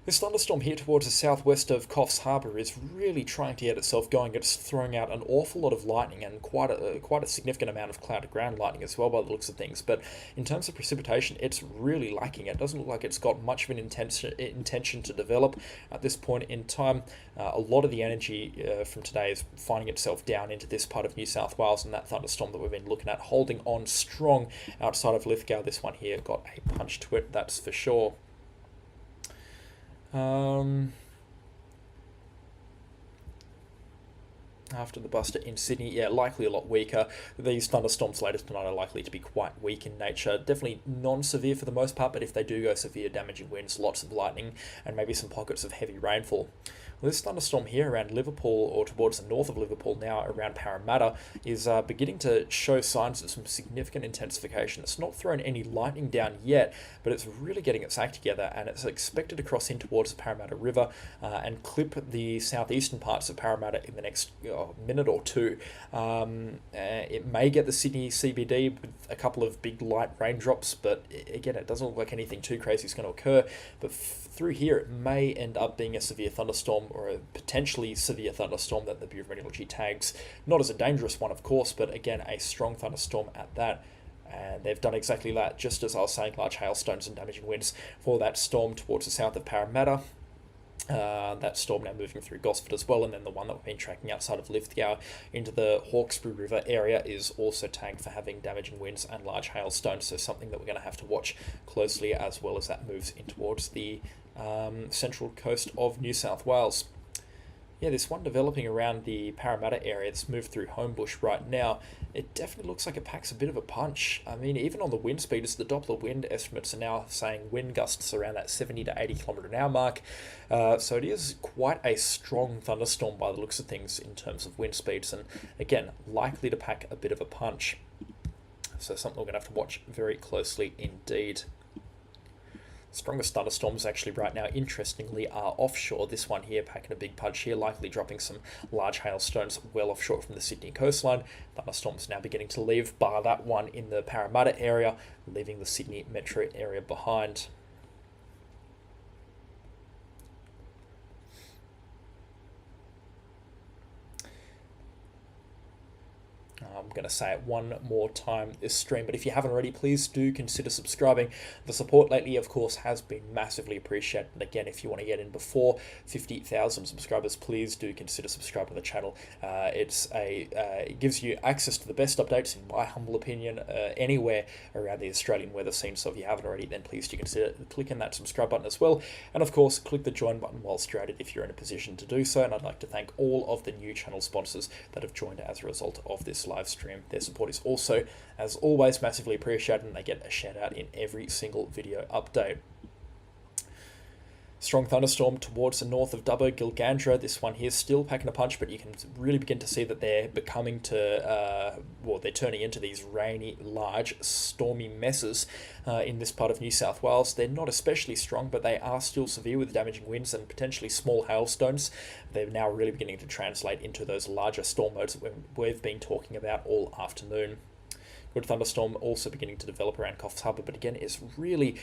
[SPEAKER 1] This thunderstorm here towards the southwest of Coffs Harbour is really trying to get itself going. It's throwing out an awful lot of lightning and quite a significant amount of cloud-to-ground lightning as well by the looks of things. But in terms of precipitation, it's really lacking. It doesn't look like it's got much of an intention to develop at this point in time. A lot of the energy from today is finding itself down into this part of New South Wales, and that thunderstorm that we've been looking at holding on strong outside of Lithgow. This one here got a punch to it, that's for sure. After the buster in Sydney, yeah, likely a lot weaker. These thunderstorms later tonight are likely to be quite weak in nature. Definitely non-severe for the most part, but if they do go severe, damaging winds, lots of lightning, and maybe some pockets of heavy rainfall. Well, this thunderstorm here around Liverpool, or towards the north of Liverpool now, around Parramatta, is beginning to show signs of some significant intensification. It's not thrown any lightning down yet, but it's really getting its act together, and it's expected to cross in towards the Parramatta River and clip the southeastern parts of Parramatta in the next minute or two. It may get the Sydney CBD with a couple of big light raindrops, but again, it doesn't look like anything too crazy is going to occur. But through here, it may end up being a severe thunderstorm, or a potentially severe thunderstorm that the Bureau of Meteorology tags not as a dangerous one, of course, but again, a strong thunderstorm at that. And they've done exactly that, just as I was saying, large hailstones and damaging winds for that storm towards the south of Parramatta. That storm now moving through Gosford as well, and then the one that we've been tracking outside of Lithgow into the Hawkesbury River area is also tagged for having damaging winds and large hailstones, so something that we're going to have to watch closely as well as that moves in towards the central coast of New South Wales. Yeah, this one developing around the Parramatta area that's moved through Homebush right now, it definitely looks like it packs a bit of a punch. I mean, even on the wind speeds, the Doppler wind estimates are now saying wind gusts around that 70 to 80 kilometre an hour mark. So it is quite a strong thunderstorm by the looks of things in terms of wind speeds, and again, likely to pack a bit of a punch. So something we're going to have to watch very closely indeed. Strongest thunderstorms actually right now, interestingly, are offshore. This one here packing a big punch here, likely dropping some large hailstones well offshore from the Sydney coastline. Thunderstorms now beginning to leave, bar that one in the Parramatta area, leaving the Sydney metro area behind. going to say it one more time this stream, but if you haven't already, please do consider subscribing. The support lately, of course, has been massively appreciated. And again, if you want to get in before 50,000 subscribers, please do consider subscribing to the channel. It gives you access to the best updates, in my humble opinion, anywhere around the Australian weather scene. So if you haven't already, then please do consider clicking that subscribe button as well. And of course, click the join button whilst you're at it if you're in a position to do so. And I'd like to thank all of the new channel sponsors that have joined as a result of this live stream. Their support is also, as always, massively appreciated, and they get a shout out in every single video update. Strong thunderstorm towards the north of Dubbo, Gilgandra. This one here still packing a punch, but you can really begin to see that they're becoming to, they're turning into these rainy, large, stormy messes in this part of New South Wales. They're not especially strong, but they are still severe with damaging winds and potentially small hailstones. They're now really beginning to translate into those larger storm modes that we've been talking about all afternoon. Good thunderstorm also beginning to develop around Coffs Harbour, but again, it's really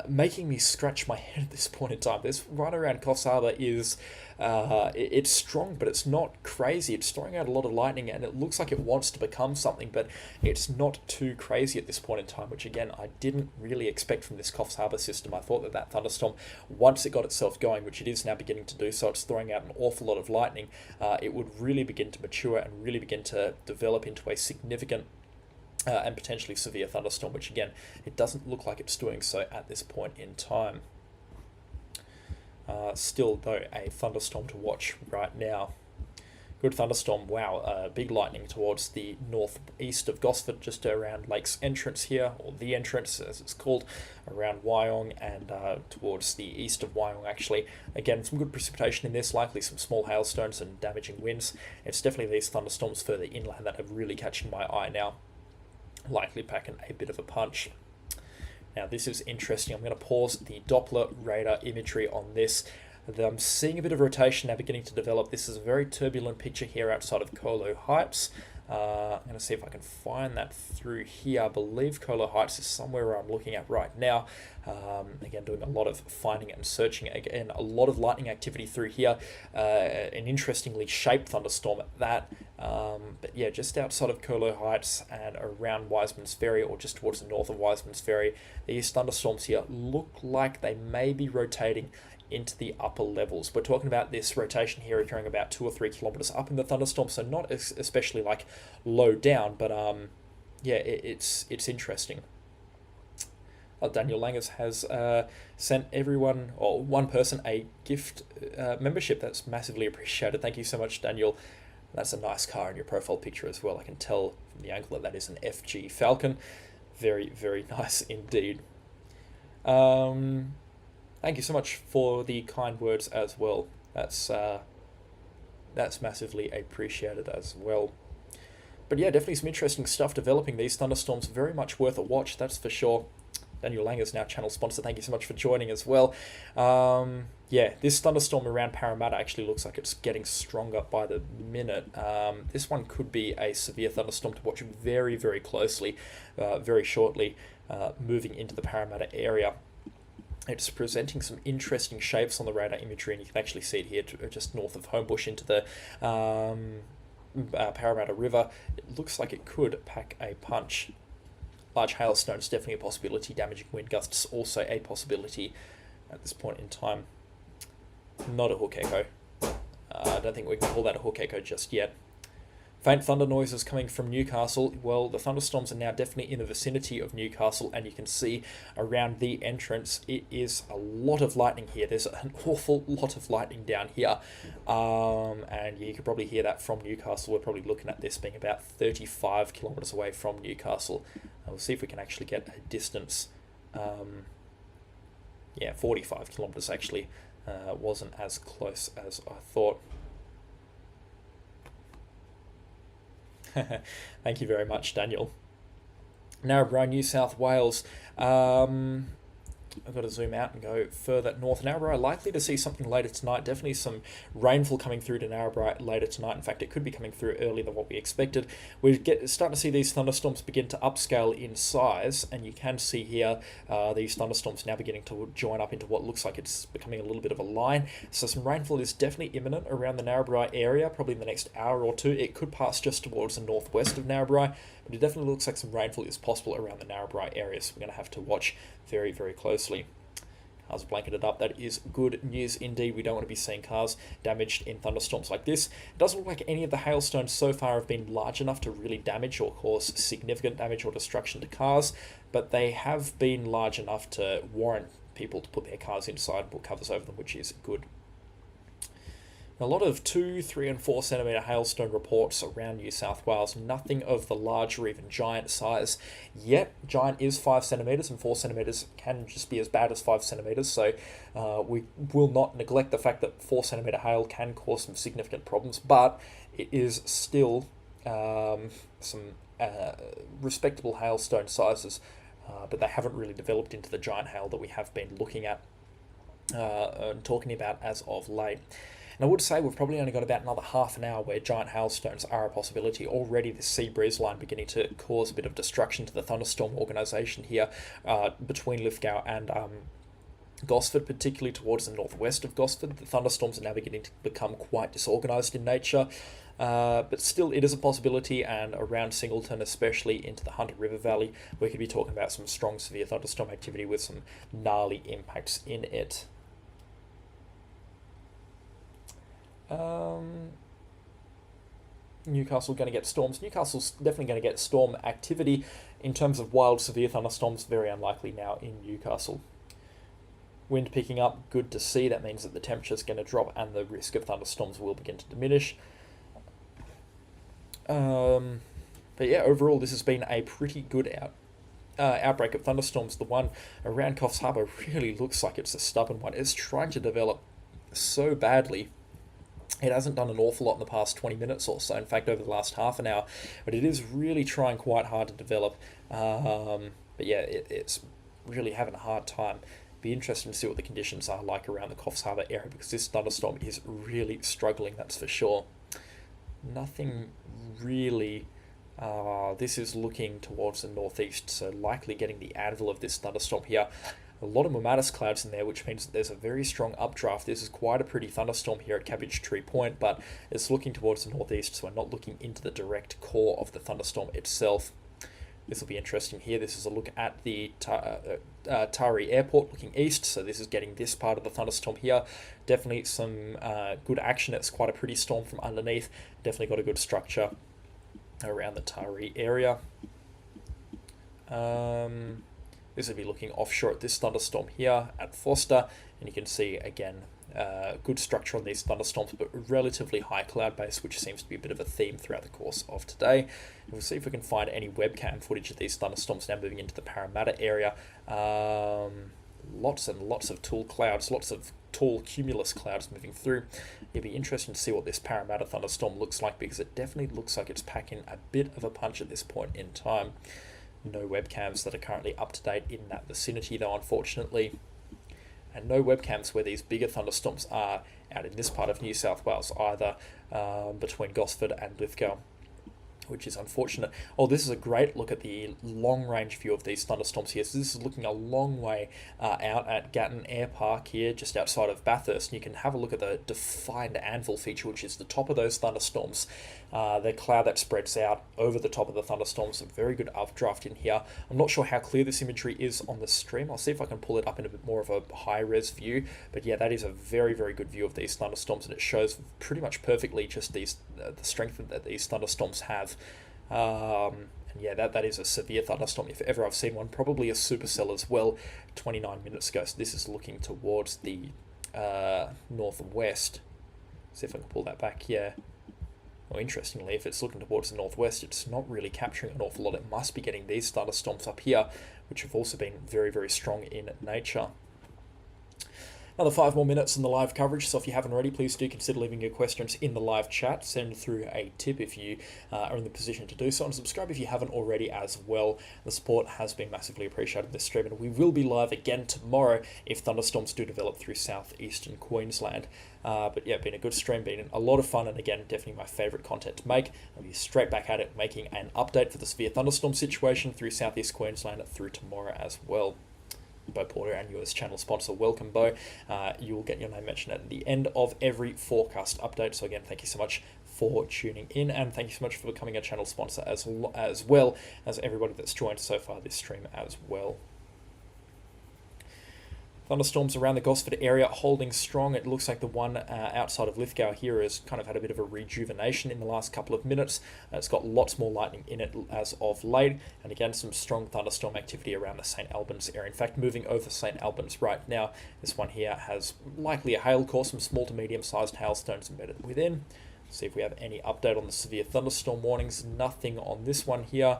[SPEAKER 1] making me scratch my head at this point in time. This right around Coffs Harbour is, it's strong, but it's not crazy. It's throwing out a lot of lightning, and it looks like it wants to become something, but it's not too crazy at this point in time, which again, I didn't really expect from this Coffs Harbour system. I thought that thunderstorm, once it got itself going, which it is now beginning to do, so it's throwing out an awful lot of lightning, it would really begin to mature and really begin to develop into a significant and potentially severe thunderstorm, which again, it doesn't look like it's doing so at this point in time. Still, though, a thunderstorm to watch right now. Good thunderstorm, wow, big lightning towards the northeast of Gosford, just around Lake's entrance here, or the entrance as it's called, around Wyong, and towards the east of Wyong actually. Again, some good precipitation in this, likely some small hailstones and damaging winds. It's definitely these thunderstorms further inland that have really catching my eye now. Likely packing a bit of a punch. Now this is interesting. I'm going to pause the Doppler radar imagery on this. I'm seeing a bit of rotation now beginning to develop. This is a very turbulent picture here outside of Colo Heights. I'm going to see if I can find that through here. I believe Colo Heights is somewhere where I'm looking at right now. Again, doing a lot of finding and searching. Again, a lot of lightning activity through here. An interestingly shaped thunderstorm at that. But yeah, just outside of Colo Heights and around Wiseman's Ferry, or just towards the north of Wiseman's Ferry, these thunderstorms here look like they may be rotating into the upper levels. We're talking about this rotation here occurring about 2 or 3 kilometers up in the thunderstorm, so not especially like low down, but yeah, it's interesting. Daniel Langers has sent everyone, or one person, a gift membership. That's massively appreciated. Thank you so much, Daniel. That's a nice car in your profile picture as well. I can tell from the angle that is an FG Falcon. Very, very nice indeed. Thank you so much for the kind words as well. That's massively appreciated as well. But yeah, definitely some interesting stuff developing. These thunderstorms very much worth a watch, that's for sure. Daniel Langers, now channel sponsor, thank you so much for joining as well. Yeah, this thunderstorm around Parramatta actually looks like it's getting stronger by the minute. This one could be a severe thunderstorm to watch very, very closely, very shortly, moving into the Parramatta area. It's presenting some interesting shapes on the radar imagery, and you can actually see it here just north of Homebush into the Parramatta River. It looks like it could pack a punch. Large hailstones definitely a possibility. Damaging wind gusts also a possibility at this point in time. Not a hook echo. I don't think we can call that a hook echo just yet. Faint thunder noises coming from Newcastle. Well, the thunderstorms are now definitely in the vicinity of Newcastle, and you can see around the entrance it is a lot of lightning here. There's an awful lot of lightning down here, and you could probably hear that from Newcastle. We're probably looking at this being about 35 kilometres away from Newcastle. We'll see if we can actually get a distance. Yeah, 45 kilometres actually. Wasn't as close as I thought. Thank you very much, Daniel. Narrabri, New South Wales. I've got to zoom out and go further north. Narrabri, likely to see something later tonight. Definitely some rainfall coming through to Narrabri later tonight. In fact, it could be coming through earlier than what we expected. We're starting to see these thunderstorms begin to upscale in size, and you can see here these thunderstorms now beginning to join up into what looks like it's becoming a little bit of a line. So some rainfall is definitely imminent around the Narrabri area, probably in the next hour or two. It could pass just towards the northwest of Narrabri, but it definitely looks like some rainfall is possible around the Narrabri area, so we're going to have to watch very, very closely. Cars blanketed up. That is good news indeed. We don't want to be seeing cars damaged in thunderstorms like this. It doesn't look like any of the hailstones so far have been large enough to really damage or cause significant damage or destruction to cars, but they have been large enough to warrant people to put their cars inside and put covers over them, which is good. A lot of 2, 3 and 4 centimetre hailstone reports around New South Wales. Nothing of the large or even giant size yet. Giant is 5 centimetres and 4 centimetres can just be as bad as 5 centimetres. So we will not neglect the fact that 4 centimetre hail can cause some significant problems, but it is still some respectable hailstone sizes, but they haven't really developed into the giant hail that we have been looking at and talking about as of late. And I would say we've probably only got about another half an hour where giant hailstones are a possibility. Already the sea breeze line beginning to cause a bit of destruction to the thunderstorm organisation here between Lithgow and Gosford, particularly towards the northwest of Gosford. The thunderstorms are now beginning to become quite disorganised in nature, but still it is a possibility, and around Singleton, especially into the Hunter River Valley, we could be talking about some strong severe thunderstorm activity with some gnarly impacts in it. Newcastle going to get storms. Newcastle's definitely going to get storm activity. In terms of wild severe thunderstorms, very unlikely now in Newcastle. Wind picking up, good to see. That means that the temperature is going to drop and the risk of thunderstorms will begin to diminish. But yeah, overall this has been a pretty good outbreak of thunderstorms. The one around Coffs Harbour really looks like it's a stubborn one. It's trying to develop so badly. It hasn't done an awful lot in the past 20 minutes or so, in fact over the last half an hour, but it is really trying quite hard to develop. But yeah, it's really having a hard time. Be interesting to see what the conditions are like around the Coffs Harbour area, because this thunderstorm is really struggling, that's for sure. Nothing really. This is looking towards the northeast, so likely getting the advil of this thunderstorm here. A lot of mammatus clouds in there, which means that there's a very strong updraft. This is quite a pretty thunderstorm here at Cabbage Tree Point, but it's looking towards the northeast, so we're not looking into the direct core of the thunderstorm itself. This will be interesting here. This is a look at the Taree Airport looking east, so this is getting this part of the thunderstorm here. Definitely some good action. It's quite a pretty storm from underneath. Definitely got a good structure around the Taree area. This will be looking offshore at this thunderstorm here at Forster, and you can see again good structure on these thunderstorms, but relatively high cloud base, which seems to be a bit of a theme throughout the course of today. And we'll see if we can find any webcam footage of these thunderstorms now moving into the Parramatta area. Lots and lots of tall clouds, lots of tall cumulus clouds moving through. It'll be interesting to see what this Parramatta thunderstorm looks like, because it definitely looks like it's packing a bit of a punch at this point in time. No webcams that are currently up to date in that vicinity though, unfortunately. And no webcams where these bigger thunderstorms are out in this part of New South Wales either, between Gosford and Lithgow, which is unfortunate. Oh, this is a great look at the long-range view of these thunderstorms here. So this is looking a long way out at Gatton Air Park here, just outside of Bathurst. And you can have a look at the defined anvil feature, which is the top of those thunderstorms. The cloud that spreads out over the top of the thunderstorms. A very good updraft in here. I'm not sure how clear this imagery is on the stream. I'll see if I can pull it up in a bit more of a high-res view. But yeah, that is a very, very good view of these thunderstorms, and it shows pretty much perfectly just these the strength that these thunderstorms have. And yeah, that is a severe thunderstorm if ever I've seen one. Probably a supercell as well, 29 minutes ago. So this is looking towards the northwest. See if I can pull that back. Yeah. Well, interestingly, if it's looking towards the northwest, it's not really capturing an awful lot. It must be getting these thunderstorms up here, which have also been very, very strong in nature. Another 5 more minutes in the live coverage, so if you haven't already, please do consider leaving your questions in the live chat. Send through a tip if you are in the position to do so, and subscribe if you haven't already as well. The support has been massively appreciated in this stream, and we will be live again tomorrow if thunderstorms do develop through southeastern Queensland. But yeah, been a good stream, been a lot of fun, and again, definitely my favourite content to make. I'll be straight back at it, making an update for the severe thunderstorm situation through southeast Queensland through tomorrow as well. Bo Porter, our newest channel sponsor. Welcome, Bo. You will get your name mentioned at the end of every forecast update. So again, thank you so much for tuning in, and thank you so much for becoming a channel sponsor as well as everybody that's joined so far this stream as well. Thunderstorms around the Gosford area holding strong. It looks like the one outside of Lithgow here has kind of had a bit of a rejuvenation in the last couple of minutes. It's got lots more lightning in it as of late, and again some strong thunderstorm activity around the St Albans area. In fact, moving over St Albans right now, this one here has likely a hail core, some small to medium sized hailstones embedded within. See if we have any update on the severe thunderstorm warnings. Nothing on this one here,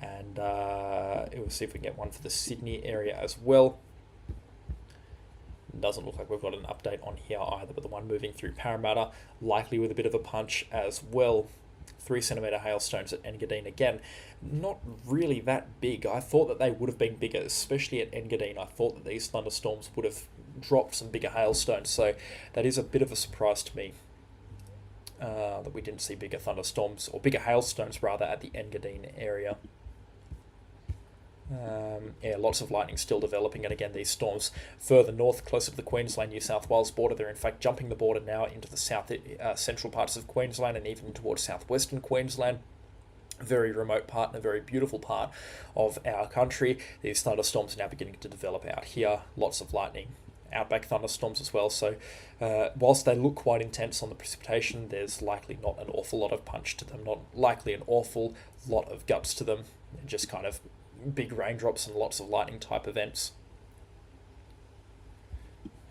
[SPEAKER 1] and we'll see if we can get one for the Sydney area as well. Doesn't look like we've got an update on here either, but the one moving through Parramatta, likely with a bit of a punch as well. 3 centimetre hailstones at Engadine again. Not really that big. I thought that they would have been bigger, especially at Engadine. I thought that these thunderstorms would have dropped some bigger hailstones, so that is a bit of a surprise to me that we didn't see bigger thunderstorms, or bigger hailstones rather, at the Engadine area. Yeah, lots of lightning still developing, and again, these storms further north, closer to the Queensland-New South Wales border. They're in fact jumping the border now into the south central parts of Queensland and even towards southwestern Queensland. A very remote part and a very beautiful part of our country. These thunderstorms are now beginning to develop out here. Lots of lightning. Outback thunderstorms as well, so whilst they look quite intense on the precipitation, there's likely not an awful lot of punch to them, not likely an awful lot of guts to them. They're just kind of big raindrops and lots of lightning type events.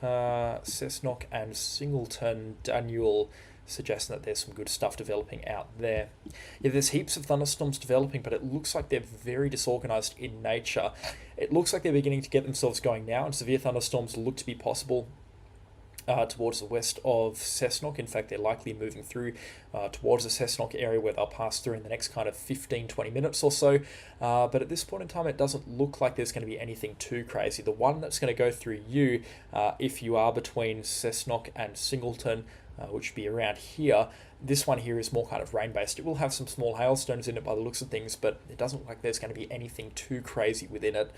[SPEAKER 1] Cessnock and Singleton, Daniel suggesting that there's some good stuff developing out there. Yeah, there's heaps of thunderstorms developing, but it looks like they're very disorganized in nature. It looks like they're beginning to get themselves going now, and severe thunderstorms look to be possible towards the west of Cessnock. In fact, they're likely moving through towards the Cessnock area, where they'll pass through in the next kind of 15-20 minutes or so. But at this point in time, it doesn't look like there's going to be anything too crazy. The one that's going to go through you, if you are between Cessnock and Singleton, which would be around here, this one here is more kind of rain-based. It will have some small hailstones in it by the looks of things, but it doesn't look like there's going to be anything too crazy within it.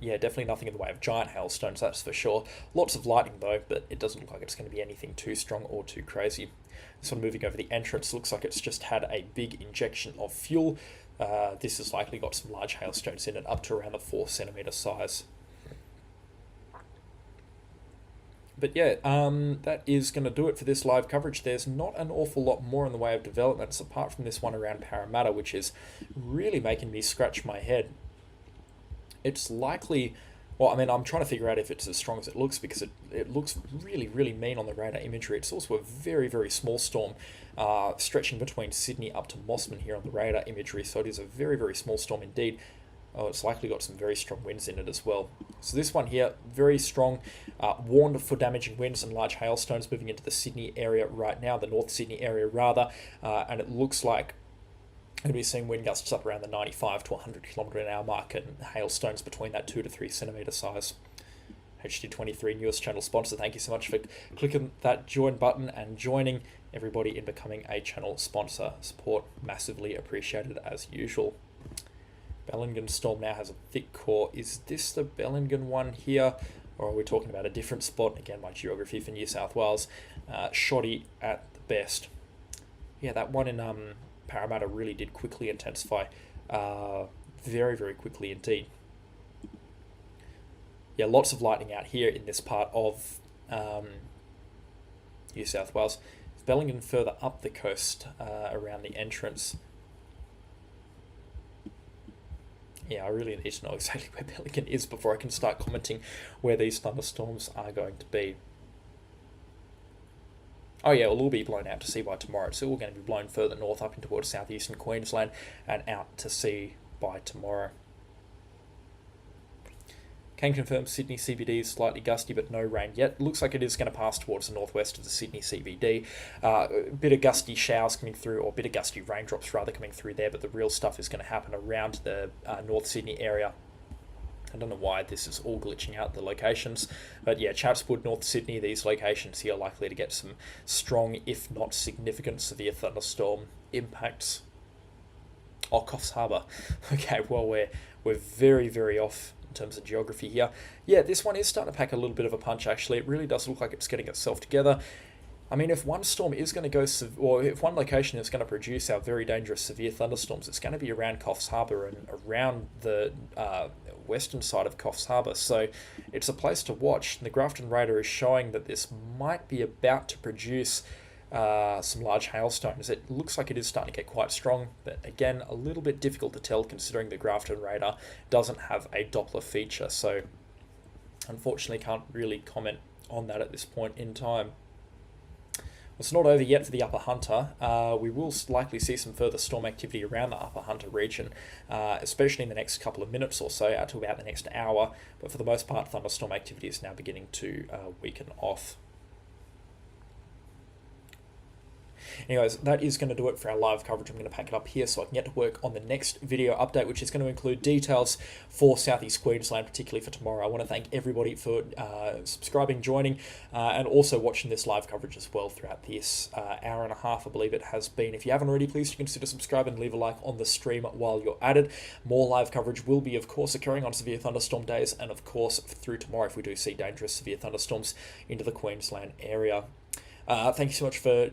[SPEAKER 1] Yeah, definitely nothing in the way of giant hailstones, that's for sure. Lots of lightning though, but it doesn't look like it's going to be anything too strong or too crazy. This one moving over the entrance looks like it's just had a big injection of fuel. This has likely got some large hailstones in it, up to around the 4 centimetre size. But yeah, that is going to do it for this live coverage. There's not an awful lot more in the way of developments, apart from this one around Parramatta, which is really making me scratch my head. It's likely, well, I mean, I'm trying to figure out if it's as strong as it looks, because it looks really, really mean on the radar imagery. It's also a very, very small storm, stretching between Sydney up to Mossman here on the radar imagery, so it is a very, very small storm indeed. Oh, it's likely got some very strong winds in it as well. So this one here, very strong, warned for damaging winds and large hailstones moving into the Sydney area right now, the North Sydney area rather, and it looks like going to be seeing wind gusts up around the 95 to 100 kilometre an hour mark, and hailstones between that 2 to 3 centimetre size. HD23 newest channel sponsor, thank you so much for clicking that join button and joining everybody in becoming a channel sponsor. Support massively appreciated as usual. Bellingham storm now has a thick core. Is this the Bellingham one here, or are we talking about a different spot? Again, my geography for New South Wales, shoddy at the best. Yeah, that one in Parramatta really did quickly intensify, very, very quickly indeed. Yeah, lots of lightning out here in this part of New South Wales. Bellingham further up the coast around the entrance. Yeah, I really need to know exactly where Bellingham is before I can start commenting where these thunderstorms are going to be. Oh yeah, we'll all be blown out to sea by tomorrow. It's all going to be blown further north up into towards southeastern Queensland and out to sea by tomorrow. Can confirm Sydney CBD is slightly gusty, but no rain yet. Looks like it is going to pass towards the northwest of the Sydney CBD. A bit of gusty showers coming through, or a bit of gusty raindrops rather coming through there, but the real stuff is going to happen around the North Sydney area. I don't know why this is all glitching out the locations, but yeah, Chatswood, North Sydney, these locations here are likely to get some strong, if not significant, severe thunderstorm impacts. Oh, Coffs Harbour. Okay, well, we're very, very off in terms of geography here. Yeah, this one is starting to pack a little bit of a punch, actually. It really does look like it's getting itself together. I mean, if one storm is going to go, or if one location is going to produce our very dangerous severe thunderstorms, it's going to be around Coffs Harbour and around the western side of Coffs Harbour. So it's a place to watch. The Grafton radar is showing that this might be about to produce some large hailstones. It looks like it is starting to get quite strong, but again, a little bit difficult to tell considering the Grafton radar doesn't have a Doppler feature. So unfortunately, can't really comment on that at this point in time. It's not over yet for the Upper Hunter. We will likely see some further storm activity around the Upper Hunter region, especially in the next couple of minutes or so, out to about the next hour. But for the most part, thunderstorm activity is now beginning to weaken off. Anyways, that is going to do it for our live coverage. I'm going to pack it up here so I can get to work on the next video update, which is going to include details for Southeast Queensland, particularly for tomorrow. I want to thank everybody for subscribing, joining, and also watching this live coverage as well throughout this hour and a half, I believe it has been. If you haven't already, please consider subscribing and leave a like on the stream while you're at it. More live coverage will be, of course, occurring on severe thunderstorm days, and of course through tomorrow if we do see dangerous severe thunderstorms into the Queensland area. Thank you so much for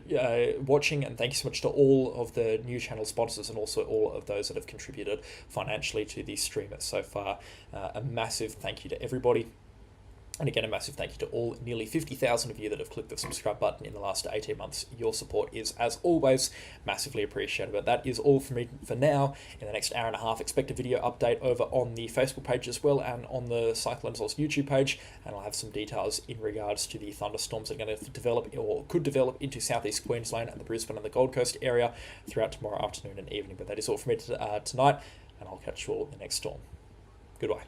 [SPEAKER 1] watching, and thank you so much to all of the new channel sponsors and also all of those that have contributed financially to the stream so far. A massive thank you to everybody. And again, a massive thank you to all nearly 50,000 of you that have clicked the subscribe button in the last 18 months. Your support is, as always, massively appreciated. But that is all from me for now. In the next hour and a half, expect a video update over on the Facebook page as well and on the CyclonesOZ YouTube page. And I'll have some details in regards to the thunderstorms that are going to develop or could develop into southeast Queensland and the Brisbane and the Gold Coast area throughout tomorrow afternoon and evening. But that is all from me tonight, and I'll catch you all in the next storm. Goodbye.